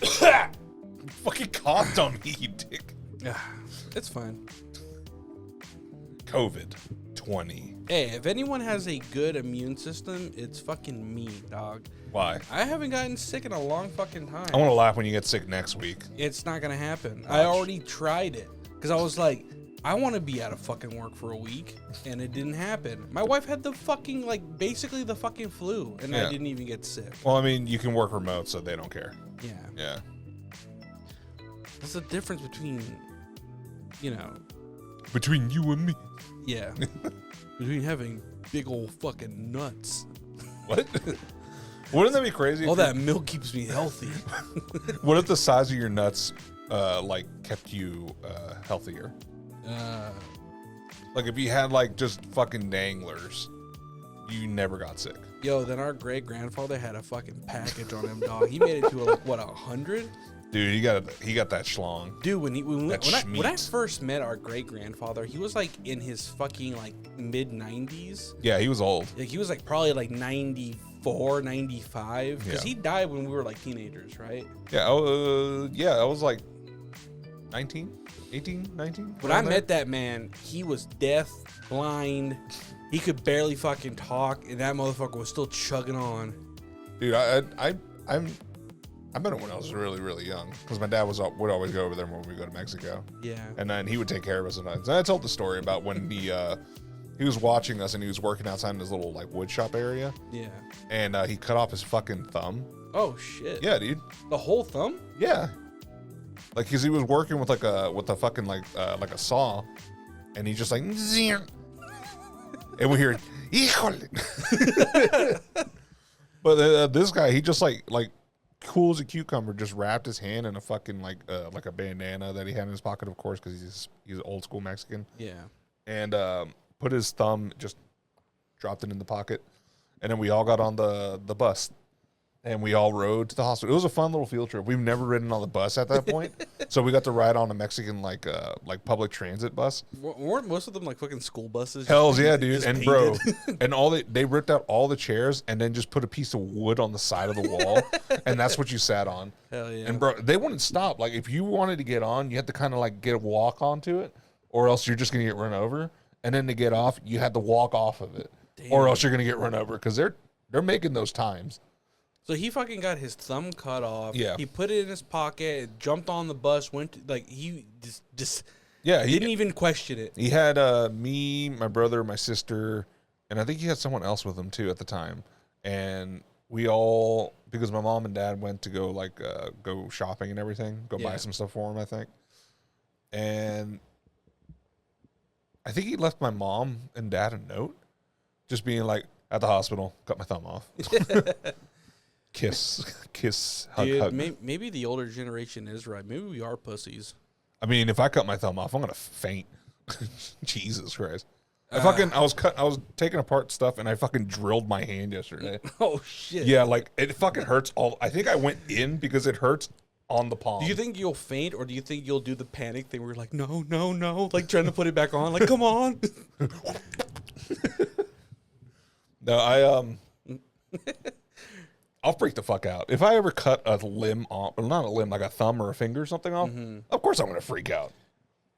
Fucking coughed on me, you dick. Yeah, it's fine. COVID-20. Hey, if anyone has a good immune system, it's fucking me, dog. Why? I haven't gotten sick in a long fucking time. I want to laugh when you get sick next week. It's not gonna happen. Watch. I already tried it because I was like, I want to be out of fucking work for a week, and it didn't happen. My wife had the fucking basically the fucking flu, and Yeah. I didn't even get sick. Well, I mean, you can work remote, so they don't care. Yeah, Yeah. there's a difference between, Between you and me. yeah, between having big old fucking nuts. What? Wouldn't that be crazy? All that milk keeps me healthy. What if the size of your nuts, kept you healthier? Like if you had just fucking danglers, you never got sick. Yo, then our great grandfather had a fucking package on him, dog. He made it to 100. Dude, he got that schlong. Dude, when I schmeat. first met our great grandfather, he was in his fucking mid 90s. Yeah, he was old. He was probably 94, 95. Because Yeah. he died when we were teenagers, right? Yeah, I was 19, 18, 19. When I met that man, he was deaf, blind. He could barely fucking talk, and that motherfucker was still chugging on. Dude, I met him when I was really, really young because my dad would always go over there when we go to Mexico. Yeah. And then he would take care of us sometimes. And I told the story about when he was watching us and he was working outside in his little wood shop area. Yeah. And he cut off his fucking thumb. Oh shit. Yeah, dude. The whole thumb? Yeah. Cause he was working with a fucking a saw, and he just Zing. And we hear híjole. But this guy, he just cool as a cucumber, just wrapped his hand in a fucking a bandana that he had in his pocket, of course, because he's old school Mexican. Yeah. And put his thumb, just dropped it in the pocket, and then we all got on the bus, and we all rode to the hospital. It was a fun little field trip. We've never ridden on the bus at that point, so we got to ride on a Mexican public transit bus. Weren't most of them fucking school buses? Hells yeah, dude! Just And painted? bro, and they ripped out all the chairs and then just put a piece of wood on the side of the wall, and that's what you sat on. Hell yeah! And bro, they wouldn't stop. If you wanted to get on, you had to kind of get a walk onto it, or else you're just gonna get run over. And then to get off, you had to walk off of it, or else you're gonna get run over because they're making those times. So he fucking got his thumb cut off. Yeah. He put it in his pocket, jumped on the bus, went to, he just Yeah, didn't even question it. He had me, my brother, my sister, and I think he had someone else with him too at the time. And we all, because my mom and dad went to go go shopping and everything, buy some stuff for him, I think. And I think he left my mom and dad a note, just being at the hospital, cut my thumb off. Kiss, hug, Dude, hug. maybe the older generation is right. Maybe we are pussies. I mean, if I cut my thumb off, I'm gonna faint. Jesus Christ! I was taking apart stuff and I fucking drilled my hand yesterday. Oh shit! Yeah, it fucking hurts. I think I went in because it hurts on the palm. Do you think you'll faint, or do you think you'll do the panic thing where you're like, no, trying to put it back on, come on? No, I'll freak the fuck out. If I ever cut a limb off, or not a limb, a thumb or a finger or something off, of course I'm going to freak out.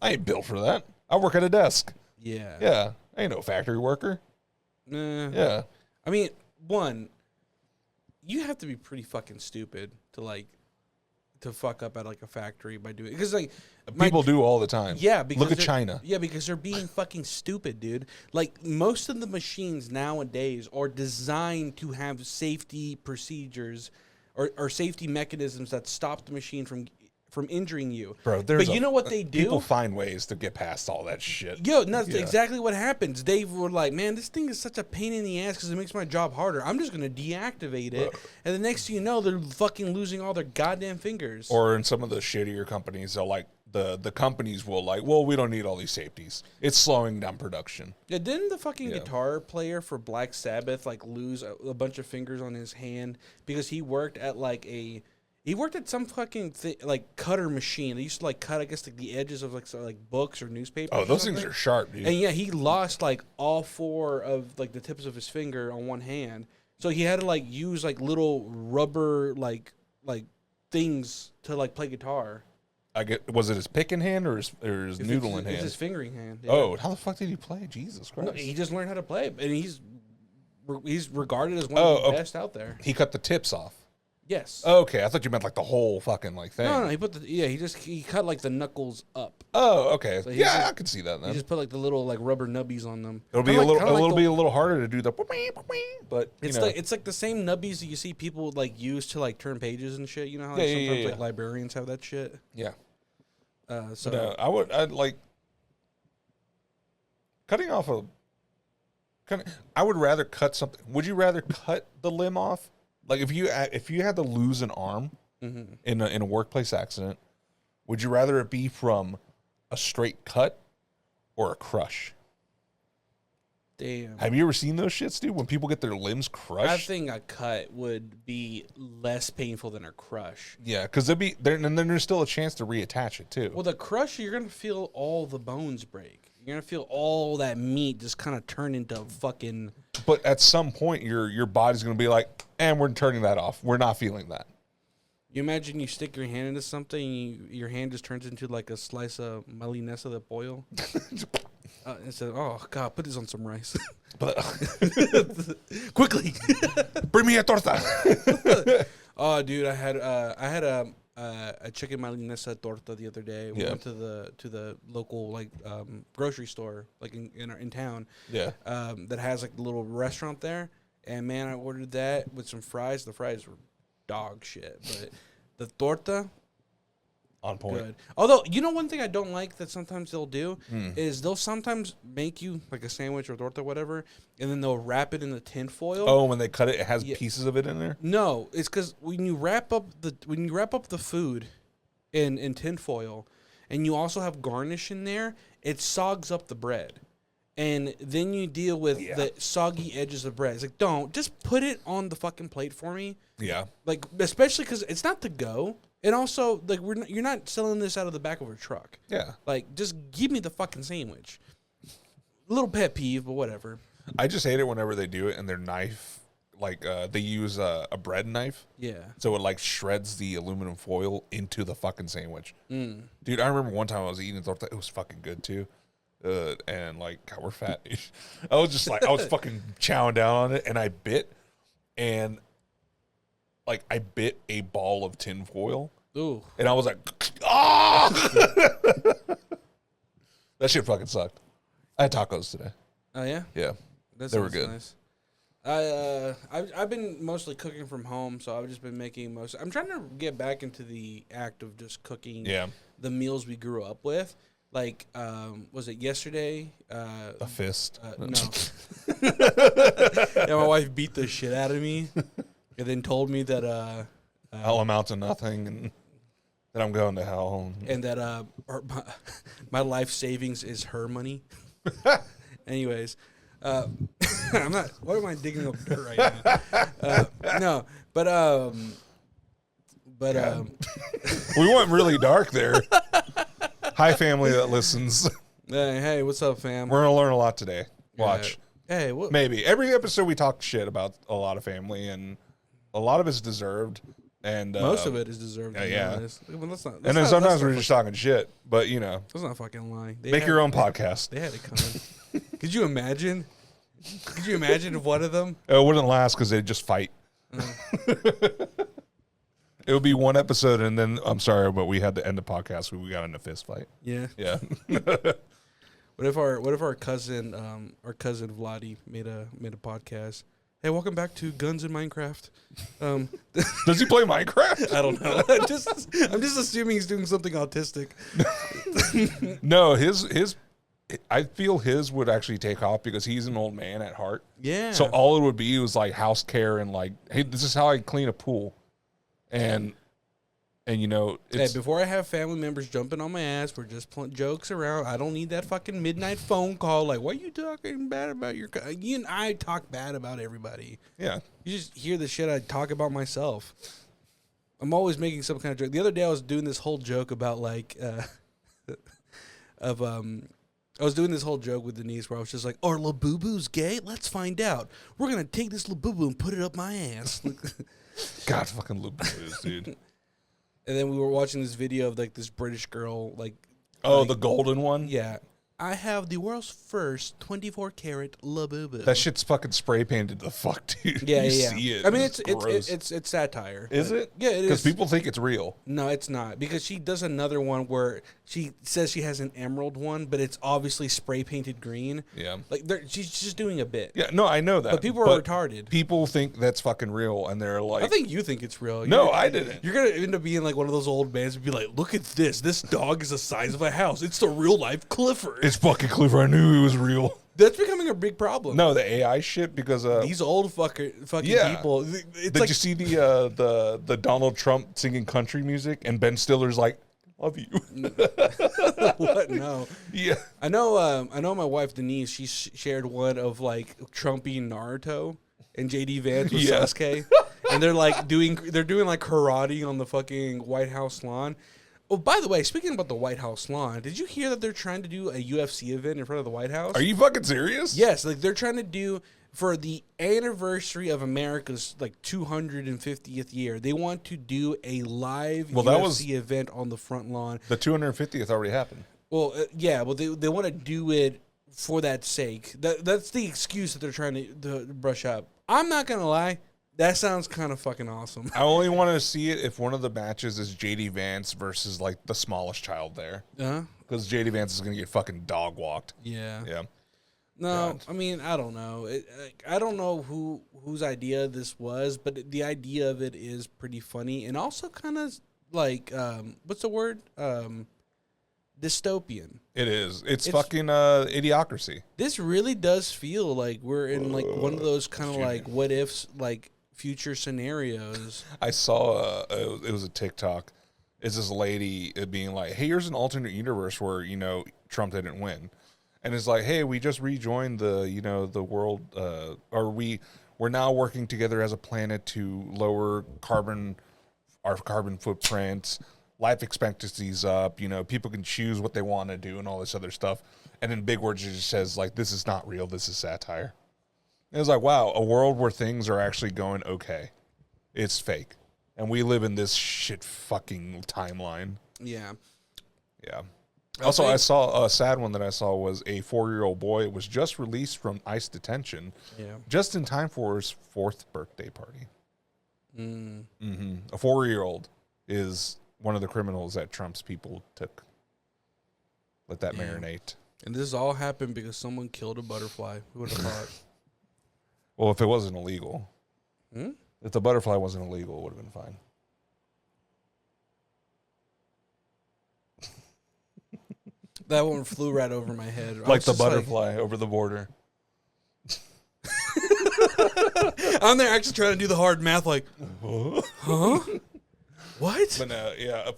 I ain't built for that. I work at a desk. Yeah. Yeah. I ain't no factory worker. Yeah. I mean, one, you have to be pretty fucking stupid to fuck up at a factory by doing it. Because People do all the time. Yeah, because look at China. Yeah, because they're being fucking stupid, dude. Most of the machines nowadays are designed to have safety procedures or safety mechanisms that stop the machine from injuring you. Bro, but you know what they do? People find ways to get past all that shit. Yo, that's exactly what happens. They were like, man, this thing is such a pain in the ass because it makes my job harder. I'm just going to deactivate it. And the next thing you know, they're fucking losing all their goddamn fingers. Or in some of the shittier companies, they'll the companies will well, we don't need all these safeties. It's slowing down production. Yeah, didn't the fucking guitar player for Black Sabbath lose a bunch of fingers on his hand because he worked at he worked at some fucking cutter machine. They used to cut, I guess, the edges of books or newspapers. Oh, those things are sharp, dude. And yeah, he lost all four of the tips of his finger on one hand. So he had to use little rubber things to like play guitar. Was it his picking hand or his noodling hand? It's his fingering hand. Yeah. Oh, how the fuck did he play? Jesus Christ! No, he just learned how to play, and he's regarded as one of the best out there. He cut the tips off. Yes. Okay, I thought you meant like the whole fucking like thing. No, he cut like the knuckles up. Oh, okay. So I could see that then. He just put like the little like rubber nubbies on them. It'll be a little harder to do the, but it's like the same nubbies that you see people like use to like turn pages and shit. You know how sometimes like librarians have that shit. Yeah. So no, I'd like cutting off I would rather cut something. Would you rather cut the limb off? Like if you had to lose an arm in a workplace accident, would you rather it be from a straight cut or a crush? Damn. Have you ever seen those shits, dude? When people get their limbs crushed? I think a cut would be less painful than a crush. Yeah, because and then there's still a chance to reattach it too. Well, the crush, you're gonna feel all the bones break. You're gonna feel all that meat just kind of turn into fucking. But at some point, your body's gonna be like, and we're turning that off. We're not feeling that. You imagine you stick your hand into something, and your hand just turns into like a slice of malinesa de pollo. And said, "Oh God, put this on some rice, quickly! Bring me a torta." Oh, dude, I had a chicken malinesa torta the other day. We went to the local like grocery store like in town. Yeah. That has like a little restaurant there, and man, I ordered that with some fries. The fries were dog shit, but the torta. On point. Good. Although, you know one thing I don't like that sometimes they'll do is they'll sometimes make you like a sandwich or torta or whatever, and then they'll wrap it in the tin foil. Oh, when they cut it, it has pieces of it in there? No, it's because when you wrap up the food in tin foil, and you also have garnish in there, it sogs up the bread. And then you deal with the soggy edges of bread. It's like, don't. Just put it on the fucking plate for me. Yeah. Like, especially because it's not to go. And also, like, you're not selling this out of the back of a truck. Yeah. Like, just give me the fucking sandwich. Little pet peeve, but whatever. I just hate it whenever they do it and their knife, like, they use a bread knife. Yeah. So it, like, shreds the aluminum foil into the fucking sandwich. Dude, I remember one time I was eating torta. It was fucking good, too. And, like, God, we're fat. I was just, like, I was fucking chowing down on it, and I bit, and... like, I bit a ball of tin foil. Ooh. And I was like, ah! That shit fucking sucked. I had tacos today. Oh, yeah? Yeah. They were good. Nice. I've been mostly cooking from home, so I've just been making I'm trying to get back into the act of just cooking the meals we grew up with. Like, was it yesterday? A fist. No. Yeah, my wife beat the shit out of me. And then told me that I'll amount to nothing, and that I'm going to hell, and that my life savings is her money. Anyways, I'm not. What am I digging up dirt right now? No, but we went really dark there. Hi, family that listens. Hey, what's up, fam? We're gonna learn a lot today. Watch. Hey, what? Maybe every episode we talk shit about a lot of family, and a lot of it's deserved, and most of it is deserved. Yeah. Well, let's not, and then sometimes we're just talking shit, but you know, let's not fucking lie. Make your own podcast. They had it coming. Could you imagine? Could you imagine if one of them? It wouldn't last because they'd just fight. It would be one episode, and then I'm sorry, but we had to end the podcast. We got in a fist fight. Yeah. Yeah. What if our cousin Vladi made a podcast? Hey, welcome back to Guns in Minecraft. Does he play Minecraft? I don't know. I'm just assuming he's doing something autistic. No, his I feel his would actually take off because he's an old man at heart. Yeah. So all it would be was like house care and like, hey, this is how I clean a pool, and you know, hey, before I have family members jumping on my ass, we're just playing jokes around. I don't need that fucking midnight phone call. Like, why are you talking bad about your? You and I talk bad about everybody. Yeah. You just hear the shit I talk about myself. I'm always making some kind of joke. The other day I was doing this whole joke about like, I was doing this whole joke with Denise where I was just like, "Are Labubu's gay? Let's find out. We're gonna take this Labubu and put it up my ass." God, fucking Labubus, dude. And then we were watching this video of like this British girl, like the golden one. Yeah. I have the world's first 24 karat Labubu. That shit's fucking spray painted the fuck, dude. Yeah, you yeah. see it. I mean, gross. it's satire. Is it? Yeah, it is. Because people think it's real. No, it's not. Because she does another one where she says she has an emerald one, but it's obviously spray painted green. Yeah. Like she's just doing a bit. Yeah, no, I know that. But people are retarded. People think that's fucking real, and they're like, I think you think it's real. No, I didn't. You're gonna end up being like one of those old mans and be like, "Look at this! This dog is the size of a house. It's the real life Clifford." It's fucking Clifford. I knew he was real. That's becoming a big problem. No, the AI shit because these old fucking yeah. people. Did you see the Donald Trump singing country music and Ben Stiller's like, "Love you." What? No. Yeah. I know. My wife Denise. She shared one of like Trump being Naruto and JD Vance with Sasuke, and they're doing like karate on the fucking White House lawn. Oh, by the way, speaking about the White House lawn, did you hear that they're trying to do a UFC event in front of the White House? Are you fucking serious? Yes, like they're trying to do for the anniversary of America's like 250th year. They want to do a live UFC event on the front lawn. The 250th already happened. Well, yeah, well they want to do it for that sake. That's the excuse that they're trying to brush up. I'm not gonna lie. That sounds kind of fucking awesome. I only want to see it if one of the matches is JD Vance versus like the smallest child there. Because JD Vance is gonna get fucking dog walked. Yeah. Yeah. No, I mean I don't know. I don't know whose idea this was, but the idea of it is pretty funny and also kind of like what's the word? Dystopian. It is. It's fucking idiocracy. This really does feel like we're in like one of those kind of like what ifs, like future scenarios. I saw it was a TikTok. It's this lady being like, "Hey, here's an alternate universe where Trump didn't win," and it's like, "Hey, we just rejoined the the world, or we're now working together as a planet to lower our carbon footprints." Life expectancy's up, people can choose what they want to do and all this other stuff. And in big words, it just says, like, this is not real, this is satire. And it's like, wow, a world where things are actually going okay. It's fake. And we live in this shit fucking timeline. Yeah. Yeah. Also, I saw a sad one that I saw was a 4-year-old boy was just released from ICE detention. Yeah. Just in time for his 4th birthday party. Mm. Mm-hmm. A 4-year-old is one of the criminals that Trump's people took. Let that marinate. And this all happened because someone killed a butterfly. Who would have thought? Well, if it wasn't illegal. If the butterfly wasn't illegal, it would have been fine. That one flew right over my head. Like the butterfly over the border. I'm there actually trying to do the hard math like, huh? What? But yeah,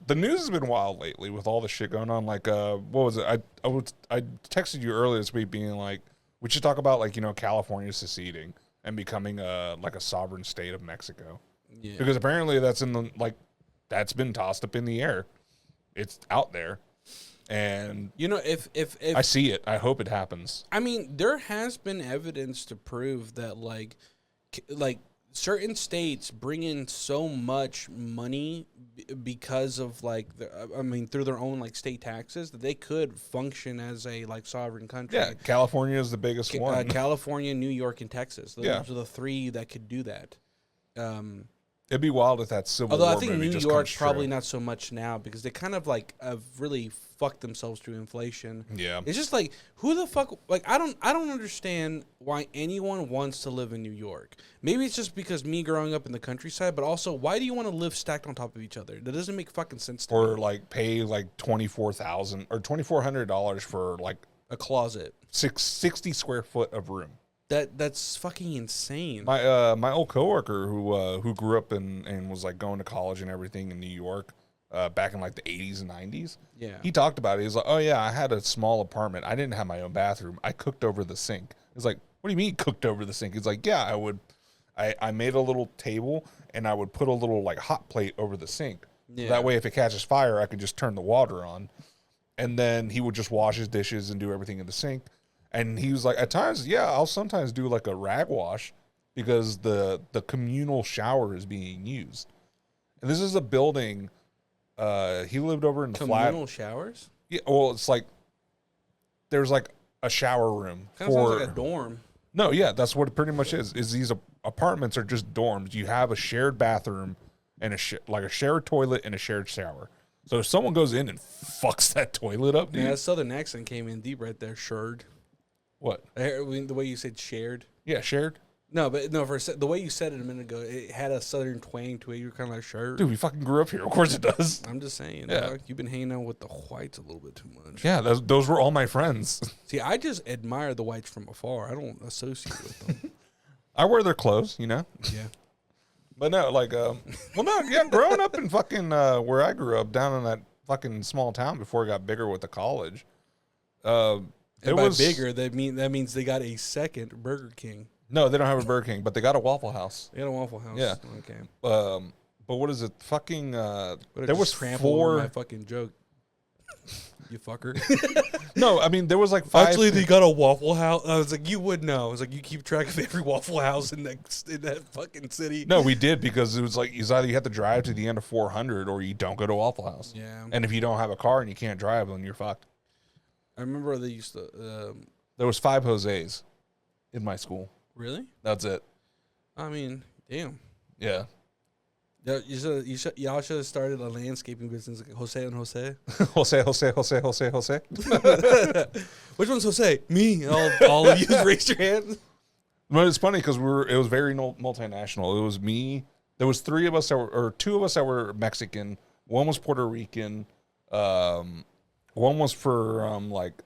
the news has been wild lately with all the shit going on. Like, what was it? I texted you earlier this week being like, we should talk about like California seceding and becoming like a sovereign state of Mexico. Yeah. Because apparently that's been tossed up in the air. It's out there, and if I see it, I hope it happens. I mean, there has been evidence to prove that like certain states bring in so much money because of through their own like state taxes that they could function as a like sovereign country. Yeah, California is the biggest one. California, New York, and Texas. Those are the 3 that could do that. It'd be wild if that Civil Although War I think movie New just York comes probably true. not so much now because they kind of like have really fucked themselves through inflation. Yeah, it's just like who the fuck like I don't understand why anyone wants to live in New York. Maybe it's just because me growing up in the countryside, but also why do you want to live stacked on top of each other? That doesn't make fucking sense to me. Or like pay like $24,000 or $2,400 for like a closet, 60 square foot of room. That's fucking insane. My old coworker who grew up and was like going to college and everything in New York back in like the 80s and 90s. Yeah. He talked about it. He's like, "Oh yeah, I had a small apartment. I didn't have my own bathroom. I cooked over the sink." It's like, "What do you mean cooked over the sink?" He's like, "Yeah, I made a little table and I would put a little like hot plate over the sink. Yeah. That way if it catches fire, I could just turn the water on." And then he would just wash his dishes and do everything in the sink. And he was like, at times, yeah, I'll sometimes do like a rag wash because the communal shower is being used. And this is a building. He lived over in Communal showers? Yeah, well, it's like there's like a shower room Kind of sounds like a dorm. No, yeah, that's what it pretty much is. Is these apartments are just dorms. You have a shared bathroom and like a shared toilet and a shared shower. So if someone goes in and fucks that toilet up, dude. Yeah, that southern accent came in deep right there. Shared. What? The way you said shared. Yeah, shared. No, but no, the way you said it a minute ago, it had a southern twang to it. You were kind of like shared. Dude, we fucking grew up here. Of course it does. I'm just saying. Yeah. Dog, you've been hanging out with the whites a little bit too much. Yeah, those were all my friends. See, I just admire the whites from afar. I don't associate with them. I wear their clothes, you know? Yeah. But no, like, well, no, yeah, growing up in fucking where I grew up, down in that fucking small town before it got bigger with the college. And by bigger, that means they got a second Burger King. No, they don't have a Burger King, but they got a Waffle House. They got a Waffle House. Yeah. Okay. But what is it? Fucking, there was trample over my fucking joke. You fucker. No, I mean, there was like 5. Actually, they got a Waffle House. I was like, you would know. I was like, you keep track of every Waffle House in that fucking city. No, we did, because it was like, it's either you have to drive to the end of 400 or you don't go to Waffle House. Yeah. And if you don't have a car and you can't drive, then you're fucked. I remember they used to. There was 5 Jose's in my school. Really? That's it. I mean, damn. Yeah. Y'all should have started a landscaping business, like Jose and Jose. Jose. Which one's Jose? Me. All of you raised your hand. But it's funny because it was very multinational. It was me. There was 3 of us or 2 of us that were Mexican. One was Puerto Rican. One was for like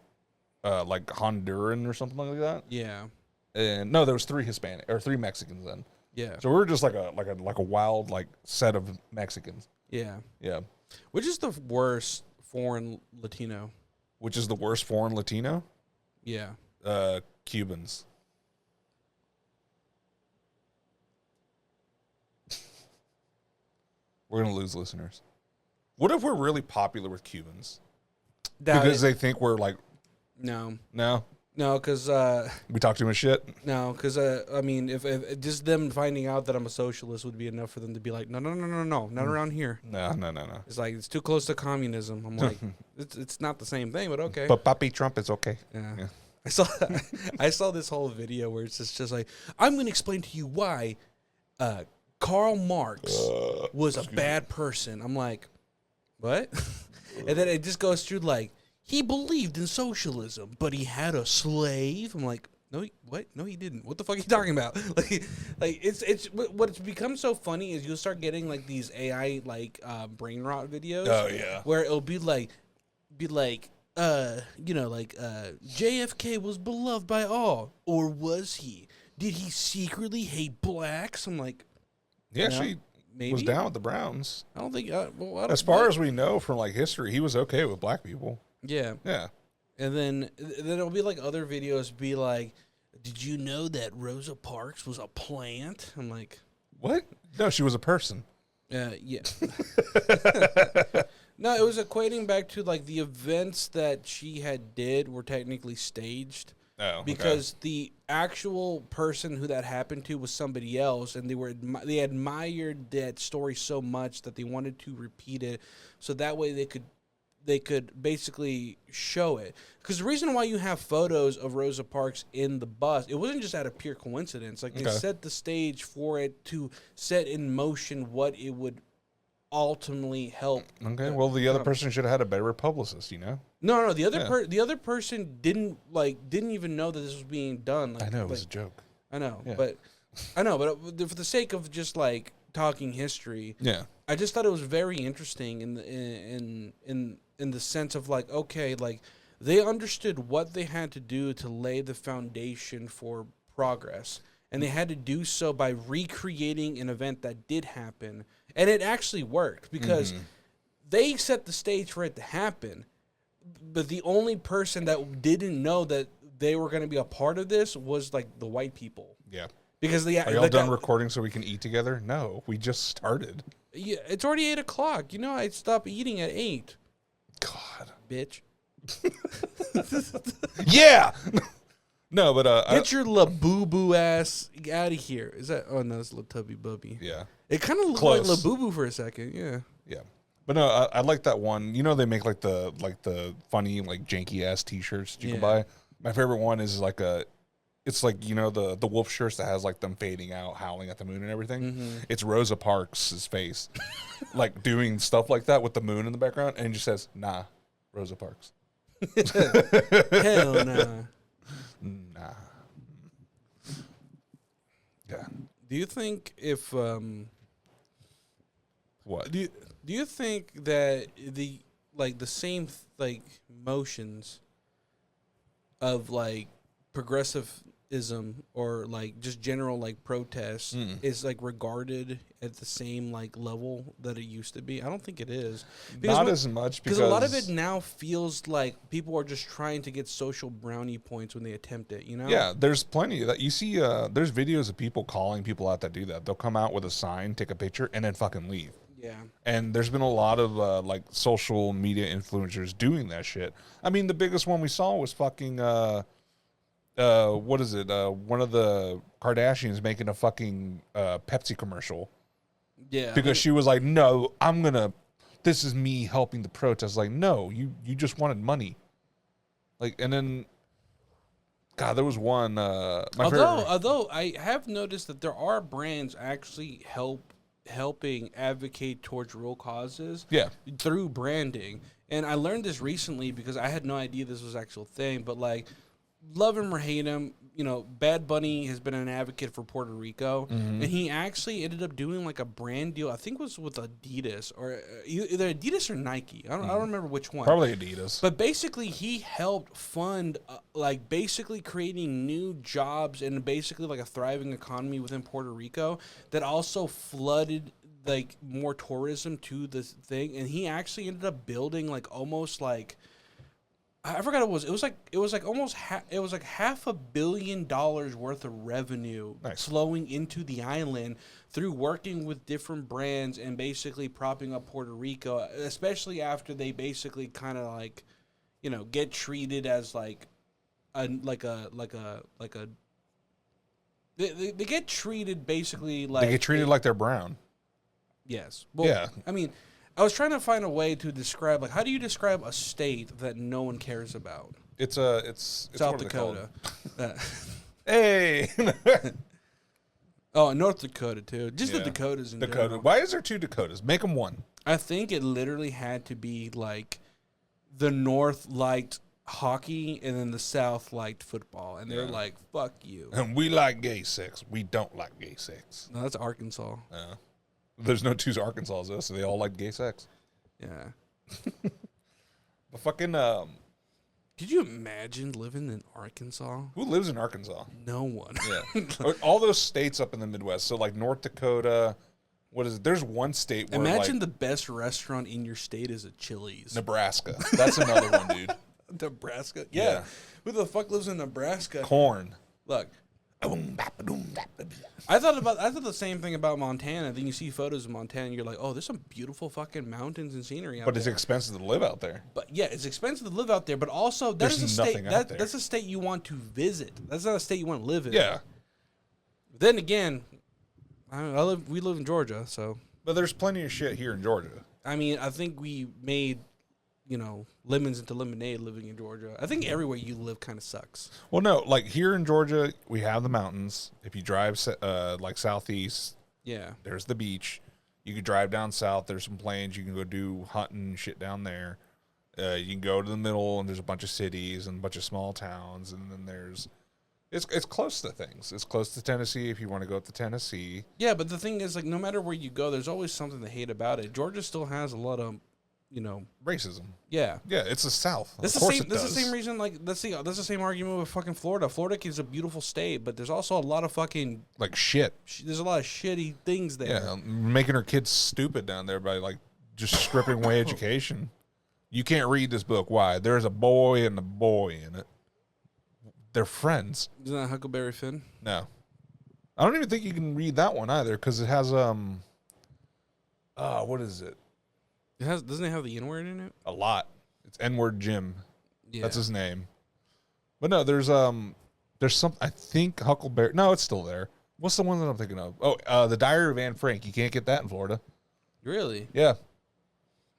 Honduran or something like that. Yeah. And no, there was 3 Hispanic or 3 Mexicans then. Yeah. So we were just like a wild set of Mexicans. Yeah. Yeah. Which is the worst foreign Latino? Which is the worst foreign Latino? Yeah. Cubans. We're gonna lose listeners. What if we're really popular with Cubans? Because they think we're like no, because we talk too much shit. No, because I mean, if just them finding out that I'm a socialist would be enough for them to be like, no, not around here. No. It's like it's too close to communism. I'm like, it's not the same thing, but okay. But Papi Trump is okay. Yeah. I saw this whole video where it's just like, I'm going to explain to you why Karl Marx was a bad person. I'm like, what? And then it just goes through like, he believed in socialism, but he had a slave. I'm like, no, what? No, he didn't. What the fuck are you talking about? like it's what's become so funny is you'll start getting like these AI brain rot videos. Oh yeah. Where it'll be like, JFK was beloved by all, or was he? Did he secretly hate blacks? I'm like, he actually maybe was down with the Browns. I don't think. As far as we know from like history, he was okay with black people. Yeah. Yeah. And then it'll be like other videos be like, did you know that Rosa Parks was a plant? I'm like, what? No, she was a person. Yeah. No, it was equating back to like the events that she did were technically staged. Oh, because the actual person who that happened to was somebody else, and they admired that story so much that they wanted to repeat it, so that way they could basically show it. Because the reason why you have photos of Rosa Parks in the bus, it wasn't just out of pure coincidence. Like they set the stage for it to set in motion what it would ultimately help. Okay. Well, the other person should have had a better publicist, you know? No. The other person didn't even know that this was being done. Like, I know it was a joke. I know, but for the sake of just like talking history, yeah, I just thought it was very interesting in the sense of like, okay, like they understood what they had to do to lay the foundation for progress, and they had to do so by recreating an event that did happen, and it actually worked because they set the stage for it to happen, but the only person that didn't know that they were going to be a part of this was like the white people. Yeah. Because are y'all done recording so we can eat together? No, we just started. Yeah, it's already 8 o'clock. You know, I stopped eating at 8. God, bitch. Yeah. No, but get your Labubu ass out of here. Is that? Oh no, it's Tubby Bubby. Yeah, it kind of looked like Labubu for a second. Yeah, yeah. But no, I like that one. You know, they make like the funny like janky ass T-shirts that you can buy. My favorite one is like it's like, you know, the wolf shirts that has like them fading out, howling at the moon and everything. Mm-hmm. It's Rosa Parks' face, like doing stuff like that with the moon in the background, and it just says, "Nah, Rosa Parks." Hell nah. Nah. Yeah. Do you think if what? Do you think that the same like motions of like progressivism or like just general like protests is like regarded at the same like level that it used to be? I don't think it is. Not as much, because a lot of it now feels like people are just trying to get social brownie points when they attempt it, you know? Yeah, there's plenty of that. You see, there's videos of people calling people out that do that. They'll come out with a sign, take a picture, and then fucking leave. Yeah. And there's been a lot of like social media influencers doing that shit. I mean, the biggest one we saw was fucking what is it? One of the Kardashians making a fucking Pepsi commercial. Yeah. Because she was like, "No, this is me helping the protest." Like, no, you just wanted money. Like, and then God, there was one although I have noticed that there are brands actually helping advocate towards real causes through branding. And I learned this recently because I had no idea this was an actual thing, but like, love him or hate him, you know, Bad Bunny has been an advocate for Puerto Rico, and he actually ended up doing like a brand deal. I think it was with Adidas or either Adidas or Nike. I don't remember which one. Probably Adidas. But basically, he helped fund like basically creating new jobs and basically like a thriving economy within Puerto Rico that also flooded like more tourism to this thing. And he actually ended up building like almost like, I forgot it was. It was like almost it was like $500 million worth of revenue flowing into the island through working with different brands and basically propping up Puerto Rico, especially after they basically kind of like, you know, get treated as they get treated basically like they get treated like they're brown. Yes. Well, yeah. I mean, I was trying to find a way to describe, like, how do you describe a state that no one cares about? It's South Dakota. Hey. Oh, North Dakota too. Just the Dakotas in general. Why is there two Dakotas? Make them one. I think it literally had to be like the North liked hockey and then the South liked football, and they're like, "Fuck you." And we like gay sex. We don't like gay sex. No, that's Arkansas. There's no two Arkansas though, so they all like gay sex. Yeah. But fucking could you imagine living in Arkansas? Who lives in Arkansas? No one. Yeah. All those states up in the Midwest. So like North Dakota, what is it? There's one state where imagine the best restaurant in your state is a Chili's. Nebraska. That's another one, dude. Nebraska? Yeah. Who the fuck lives in Nebraska? Corn. Look. I thought the same thing about Montana. Then you see photos of Montana, and you're like, "Oh, there's some beautiful fucking mountains and scenery out there." But it's expensive to live out there. But yeah, it's expensive to live out there. But also, that's a state you want to visit. That's not a state you want to live in. Yeah. Then again, we live in Georgia, so. But there's plenty of shit here in Georgia. I mean, I think we made, you know, lemons into lemonade living in Georgia. I think everywhere you live kind of sucks. Well, no, like here in Georgia, we have the mountains. If you drive like southeast, there's the beach. You can drive down south. There's some plains. You can go do hunting and shit down there. You can go to the middle, and there's a bunch of cities and a bunch of small towns. And then there's it's close to things. It's close to Tennessee if you want to go up to Tennessee. Yeah, but the thing is, like, no matter where you go, there's always something to hate about it. Georgia still has a lot of, you know, racism. Yeah. Yeah, it's the South. That's the same reason, like, that's the same argument with fucking Florida. Florida is a beautiful state, but there's also a lot of fucking like shit. There's a lot of shitty things there. Yeah, making her kids stupid down there by like just stripping away education. You can't read this book. Why? There's a boy and a boy in it. They're friends. Isn't that Huckleberry Finn? No. I don't even think you can read that one either because it has what is it? Doesn't it have the N-word in it? A lot. It's N-word Jim. Yeah. That's his name. But no, there's There's some. I think Huckleberry. No, it's still there. What's the one that I'm thinking of? Oh, the Diary of Anne Frank. You can't get that in Florida. Really? Yeah,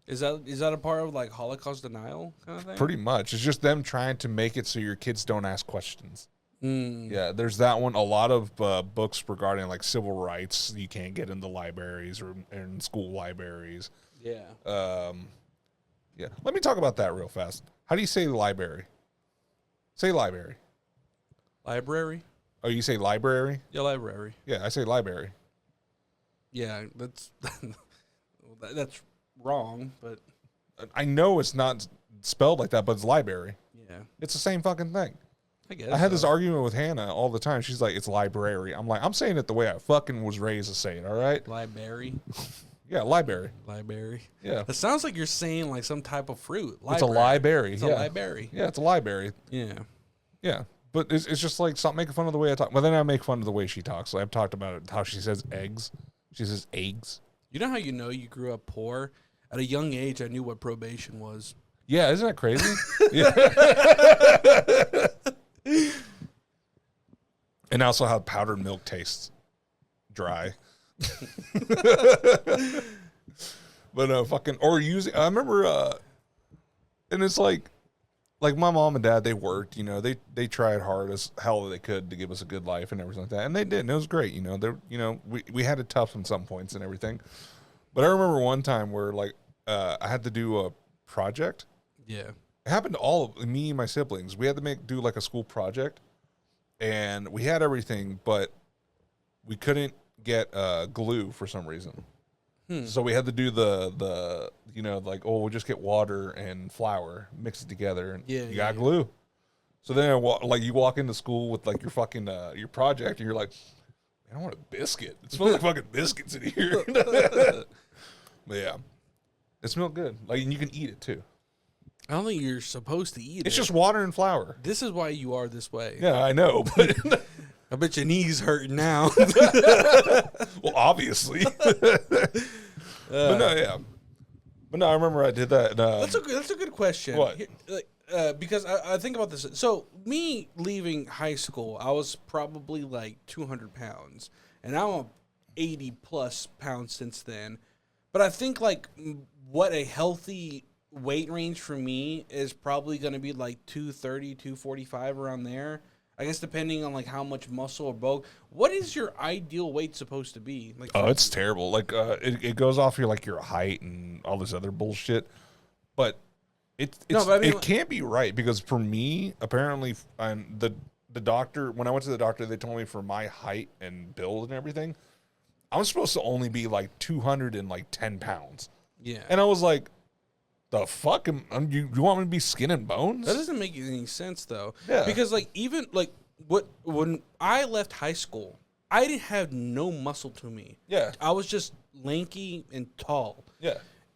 Is that a part of like Holocaust denial kind of thing? pretty much. It's just them trying to make it so your kids don't ask questions. Mm. Yeah, there's that one. A lot of books regarding like civil rights you can't get in the libraries or in school libraries. Yeah. Yeah. Let me talk about that real fast. How do you say library? Say library. Library? Oh, you say library? Yeah, library. Yeah, I say library. Yeah, that's wrong, but I know it's not spelled like that, but it's library. yeah, It's the same fucking thing. I guess. I had this so. argument with Hannah all the time. She's like, it's library. I'm like, I'm saying it the way I fucking was raised to say it, all right? Library. Yeah, library. Library. Yeah. It sounds like you're saying like some type of fruit. It's a library. It's yeah. a library. Yeah, it's a library. Yeah. Yeah. But it's just like, stop making fun of the way I talk. Well, then I make fun of the way she talks. So I've talked about it, how she says eggs. She says eggs. You know how you grew up poor? At a young age, I knew what probation was. Yeah, isn't that crazy? Yeah. And also how powdered milk tastes dry. But fucking, or using, I remember, and it's like my mom and dad, they worked, you know, they tried hard as hell they could to give us a good life and everything like that. And they did, and it was great, you know, we had it tough in some points and everything. But I remember one time where like, I had to do a project. Yeah. It happened to all of me and my siblings. We had to do like a school project, and we had everything, but we couldn't get glue for some reason. So we had to do the you know, like, oh, we'll just get water and flour, mix it together, and you got glue. So then you walk into school with like your fucking your project, and you're like, man, I want a biscuit. It smells like fucking biscuits in here. But yeah, it smelled good. Like, and you can eat it too. I don't think you're supposed to eat it. It's just water and flour. This is why you are this way. Yeah, I know, but I bet your knees hurting now. well, obviously. But no, yeah. But no, I remember I did that. That's a good question. What? Because I think about this. So me leaving high school, I was probably like 200 pounds, and now I'm 80 plus pounds since then. But I think like what a healthy weight range for me is probably going to be like 230, 245 around there. I guess depending on like how much muscle or bulk. What is your ideal weight supposed to be? Like, oh, it's terrible. Like it goes off your height and all this other bullshit. But it can't be right, because for me, apparently, the doctor, when I went to the doctor, they told me for my height and build and everything, I'm supposed to only be like 210 pounds. Yeah. And I was like, the fuck? You want me to be skin and bones? That doesn't make any sense though. Yeah. Because like even like when I left high school, I didn't have no muscle to me. Yeah. I was just lanky and tall. Yeah.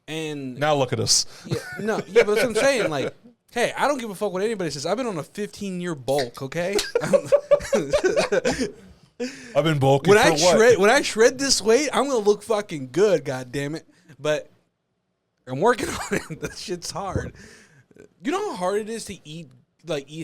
And Now look at us. yeah, but that's what I'm saying. Like, hey, I don't give a fuck what anybody says. I've been on a 15-year bulk, okay? I've been bulking for what? When I shred this weight, I'm gonna look fucking good, god damn it. But I'm working on it. That shit's hard. You know how hard it is to eat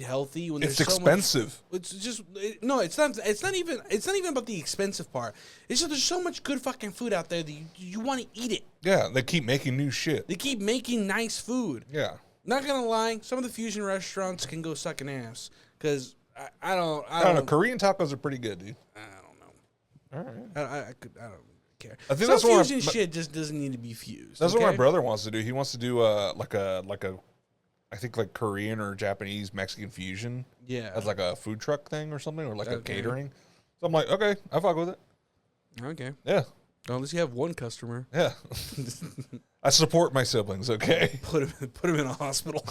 healthy when It's there's expensive. It's just no. It's not. It's not even about the expensive part. It's just there's so much good fucking food out there that you want to eat it. Yeah, they keep making new shit. They keep making nice food. Yeah. Not gonna lie, some of the fusion restaurants can go suck an ass because I don't know. Korean tacos are pretty good, dude. I don't know. All right. I don't care. I think some that's what fusion shit just doesn't need to be fused. That's okay? what my brother wants to do. He wants to do like a I think like Korean or Japanese Mexican fusion. Yeah. As like a food truck thing or something, or like a Okay. catering. So I'm like, okay, I fuck with it. Okay. Yeah. Unless you have one customer, Yeah. I support my siblings, okay? put him in a hospital.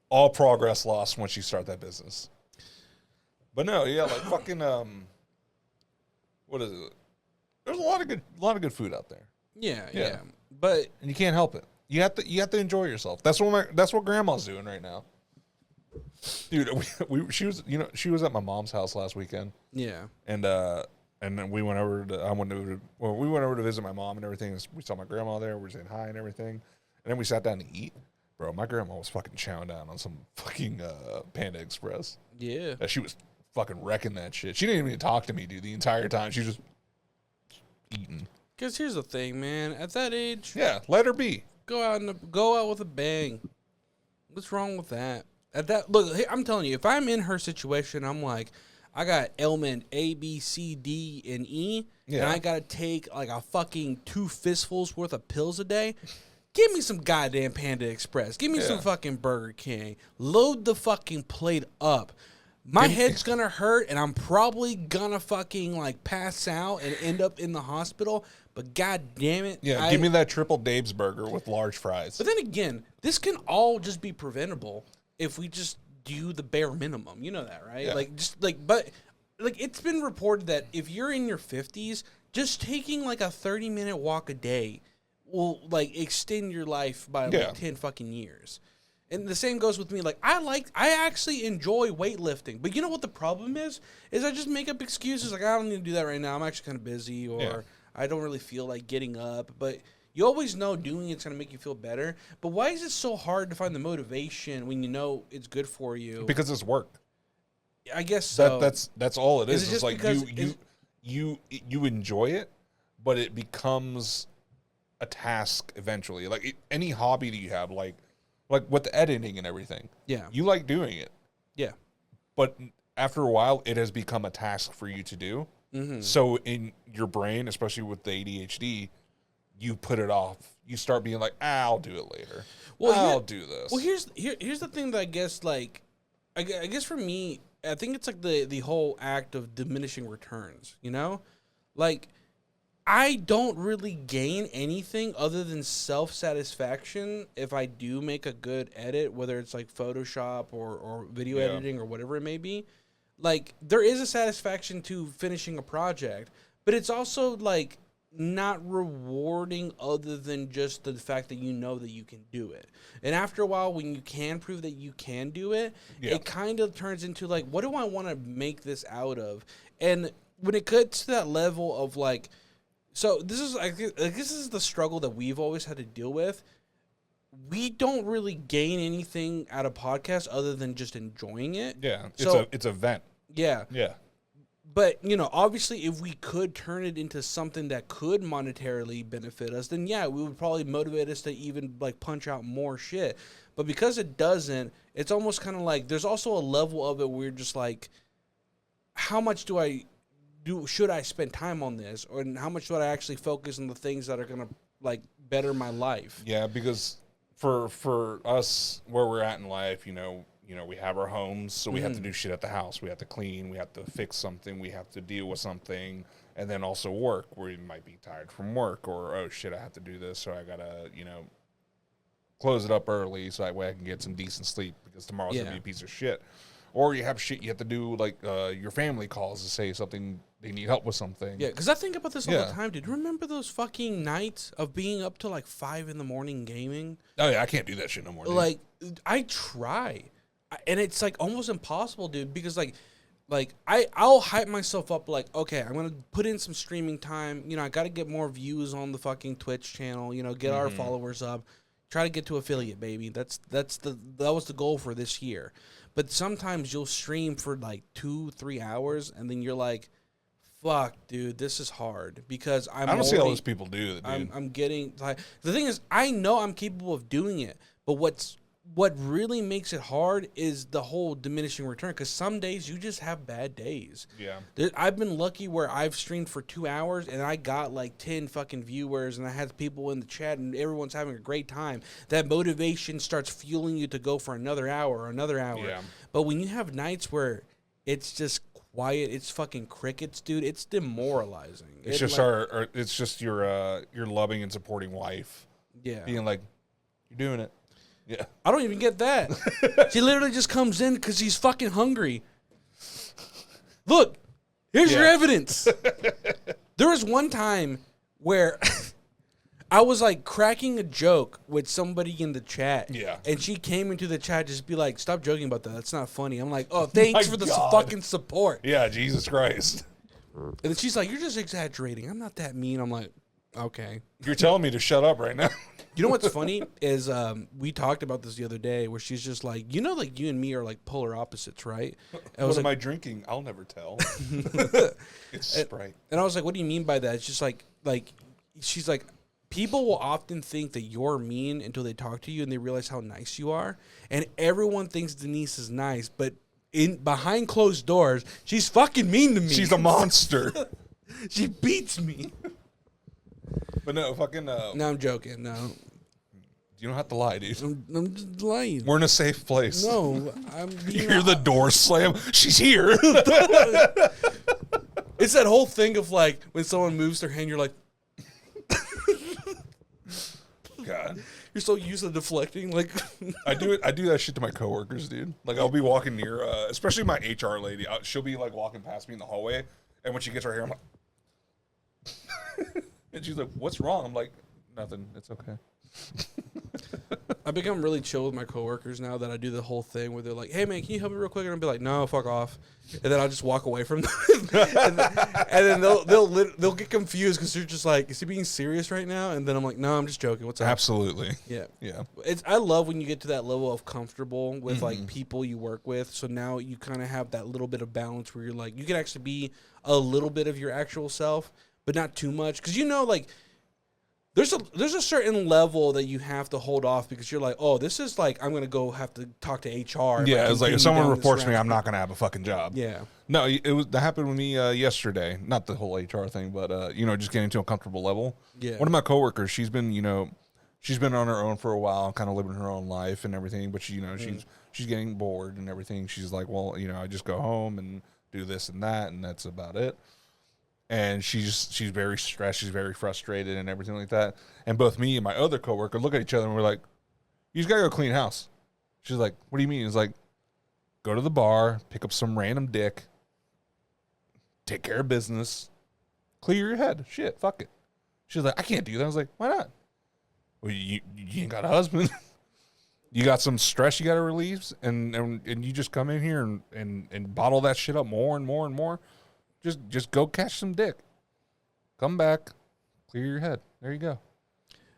All progress lost once you start that business. But no, yeah, like fucking what is it? There's a lot of good food out there. Yeah. But And you can't help it. You have to enjoy yourself. That's what grandma's doing right now. Dude, she was at my mom's house last weekend. yeah. And then we went over to visit my mom and everything. We saw my grandma there. We were saying hi and everything. And then we sat down to eat. Bro, my grandma was fucking chowing down on some fucking Panda Express. Yeah. She was fucking wrecking that shit. She didn't even talk to me, dude, the entire time. She was just eating. Because here's the thing, man. At that age, yeah, let her be. Go out with a bang. What's wrong with that? At that look, hey, I'm telling you, if I'm in her situation, I'm like, I got ailment A, B, C, D, and E, and I gotta take like a fucking 2 fistfuls worth of pills a day. Give me some goddamn Panda Express. Give me some fucking Burger King. Load the fucking plate up. My head's gonna hurt, and I'm probably gonna fucking like pass out and end up in the hospital. But god damn it, give me that triple Dave's burger with large fries. But then again, this can all just be preventable if we just do the bare minimum. You know that, right? Yeah. But it's been reported that if you're in your 50s, just taking like a 30-minute walk a day will like extend your life by like 10 fucking years. And the same goes with me. Like I actually enjoy weightlifting, but you know what the problem is I just make up excuses like I don't need to do that right now. I'm actually kind of busy, or I don't really feel like getting up. But you always know doing it's gonna make you feel better. But why is it so hard to find the motivation when you know it's good for you? Because it's work. I guess so. That's all it is. Is it it's like you enjoy it, but it becomes a task eventually. Like any hobby that you have, like with the editing and everything. Yeah. You like doing it. Yeah. But after a while, it has become a task for you to do. Mm-hmm. So in your brain, especially with the ADHD, you put it off. You start being like, I'll do it later. Well, I'll do this. Well, here's the thing that I guess, like, I guess for me, I think it's like the whole act of diminishing returns, you know? Like, I don't really gain anything other than self-satisfaction if I do make a good edit, whether it's like Photoshop or video editing or whatever it may be. Like, there is a satisfaction to finishing a project, but it's also like not rewarding other than just the fact that you know that you can do it. And after a while, when you can prove that you can do it, it kind of turns into like, what do I want to make this out of? And when it gets to that level of like, so this is, I guess this is the struggle that we've always had to deal with. We don't really gain anything out of podcasts other than just enjoying it. Yeah, it's a vent. Yeah. Yeah. But, you know, obviously if we could turn it into something that could monetarily benefit us, then yeah, we would probably motivate us to even like punch out more shit. But because it doesn't, it's almost kind of like there's also a level of it where you're just like, how much should I spend time on this, or how much should I actually focus on the things that are gonna like better my life? Yeah, because for us where we're at in life, you know, we have our homes, so we have to do shit at the house. We have to clean, we have to fix something, we have to deal with something, and then also work, where you might be tired from work, or oh shit, I have to do this, so I gotta close it up early so that way I can get some decent sleep because tomorrow's gonna be a piece of shit. Or you have shit you have to do, like your family calls to say something, they need help with something. Yeah, because I think about this all the time, dude. Remember those fucking nights of being up till like 5 a.m. gaming? Oh, yeah, I can't do that shit no more, dude. Like, I try. And it's like almost impossible, dude, because like I'll hype myself up like, okay, I'm going to put in some streaming time. You know, I got to get more views on the fucking Twitch channel, get our followers up. Try to get to affiliate, baby. That was the goal for this year. But sometimes you'll stream for like 2-3 hours, and then you're like, "Fuck, dude, this is hard." Because I don't see all those people do it. I'm getting like, the thing is, I know I'm capable of doing it, but what really makes it hard is the whole diminishing return. Because some days you just have bad days. Yeah, I've been lucky where I've streamed for 2 hours and I got like 10 fucking viewers, and I had people in the chat and everyone's having a great time. That motivation starts fueling you to go for another hour or another hour. Yeah. But when you have nights where it's just quiet, it's fucking crickets, dude, it's demoralizing. It's just it's just your loving and supporting wife. Yeah. Being like, you're doing it. Yeah. I don't even get that. She literally just comes in because she's fucking hungry. Look, here's your evidence. There was one time where I was like cracking a joke with somebody in the chat. Yeah. And she came into the chat just be like, stop joking about that. That's not funny. I'm like, oh, thanks for the fucking support. Yeah, Jesus Christ. And then she's like, you're just exaggerating. I'm not that mean. I'm like, okay. You're telling me to shut up right now. You know what's funny is we talked about this the other day where she's just like, you know, like you and me are like polar opposites, right? What am I drinking? I'll never tell. It's Sprite. And I was like, what do you mean by that? It's just like she's like, people will often think that you're mean until they talk to you and they realize how nice you are. And everyone thinks Denise is nice, but behind closed doors, she's fucking mean to me. She's a monster. She beats me. But no, fucking. No, I'm joking. No. You don't have to lie, dude. I'm just lying. We're in a safe place. No, You hear the door slam. She's here. It's that whole thing of like when someone moves their hand, you're like, God. you're so used to deflecting. Like, I do that shit to my coworkers, dude. Like I'll be walking near, especially my HR lady. She'll be like walking past me in the hallway, and when she gets her hair, I'm like, and she's like, "What's wrong?" I'm like, "Nothing. It's okay." I become really chill with my coworkers now that I do the whole thing where they're like, "Hey man, can you help me real quick?" And I'll be like, "No, fuck off," and then I'll just walk away from them, and then they'll get confused because they're just like, "Is he being serious right now?" And then I'm like, "No, I'm just joking. What's up?" Absolutely. Yeah. Yeah. I love when you get to that level of comfortable with like people you work with. So now you kind of have that little bit of balance where you're like, you can actually be a little bit of your actual self, but not too much, because you know, like. There's a certain level that you have to hold off because you're like, oh, this is like I'm gonna go have to talk to HR. Yeah, it's like if someone reports me, I'm not gonna have a fucking job. Yeah. No, that happened with me yesterday. Not the whole HR thing, but just getting to a comfortable level. Yeah. One of my coworkers, she's been on her own for a while, kind of living her own life and everything. But she's getting bored and everything. She's like, well, I just go home and do this and that, and that's about it. And she's very stressed, she's very frustrated and everything like that. And both me and my other coworker look at each other and we're like, you just gotta go clean house. She's like, what do you mean? It's like, go to the bar, pick up some random dick, take care of business, clear your head. Shit, fuck it. She's like, I can't do that. I was like, why not? Well, you ain't got a husband. You got some stress you gotta release, and you just come in here and bottle that shit up more and more and more. Just go catch some dick. Come back, clear your head. There you go.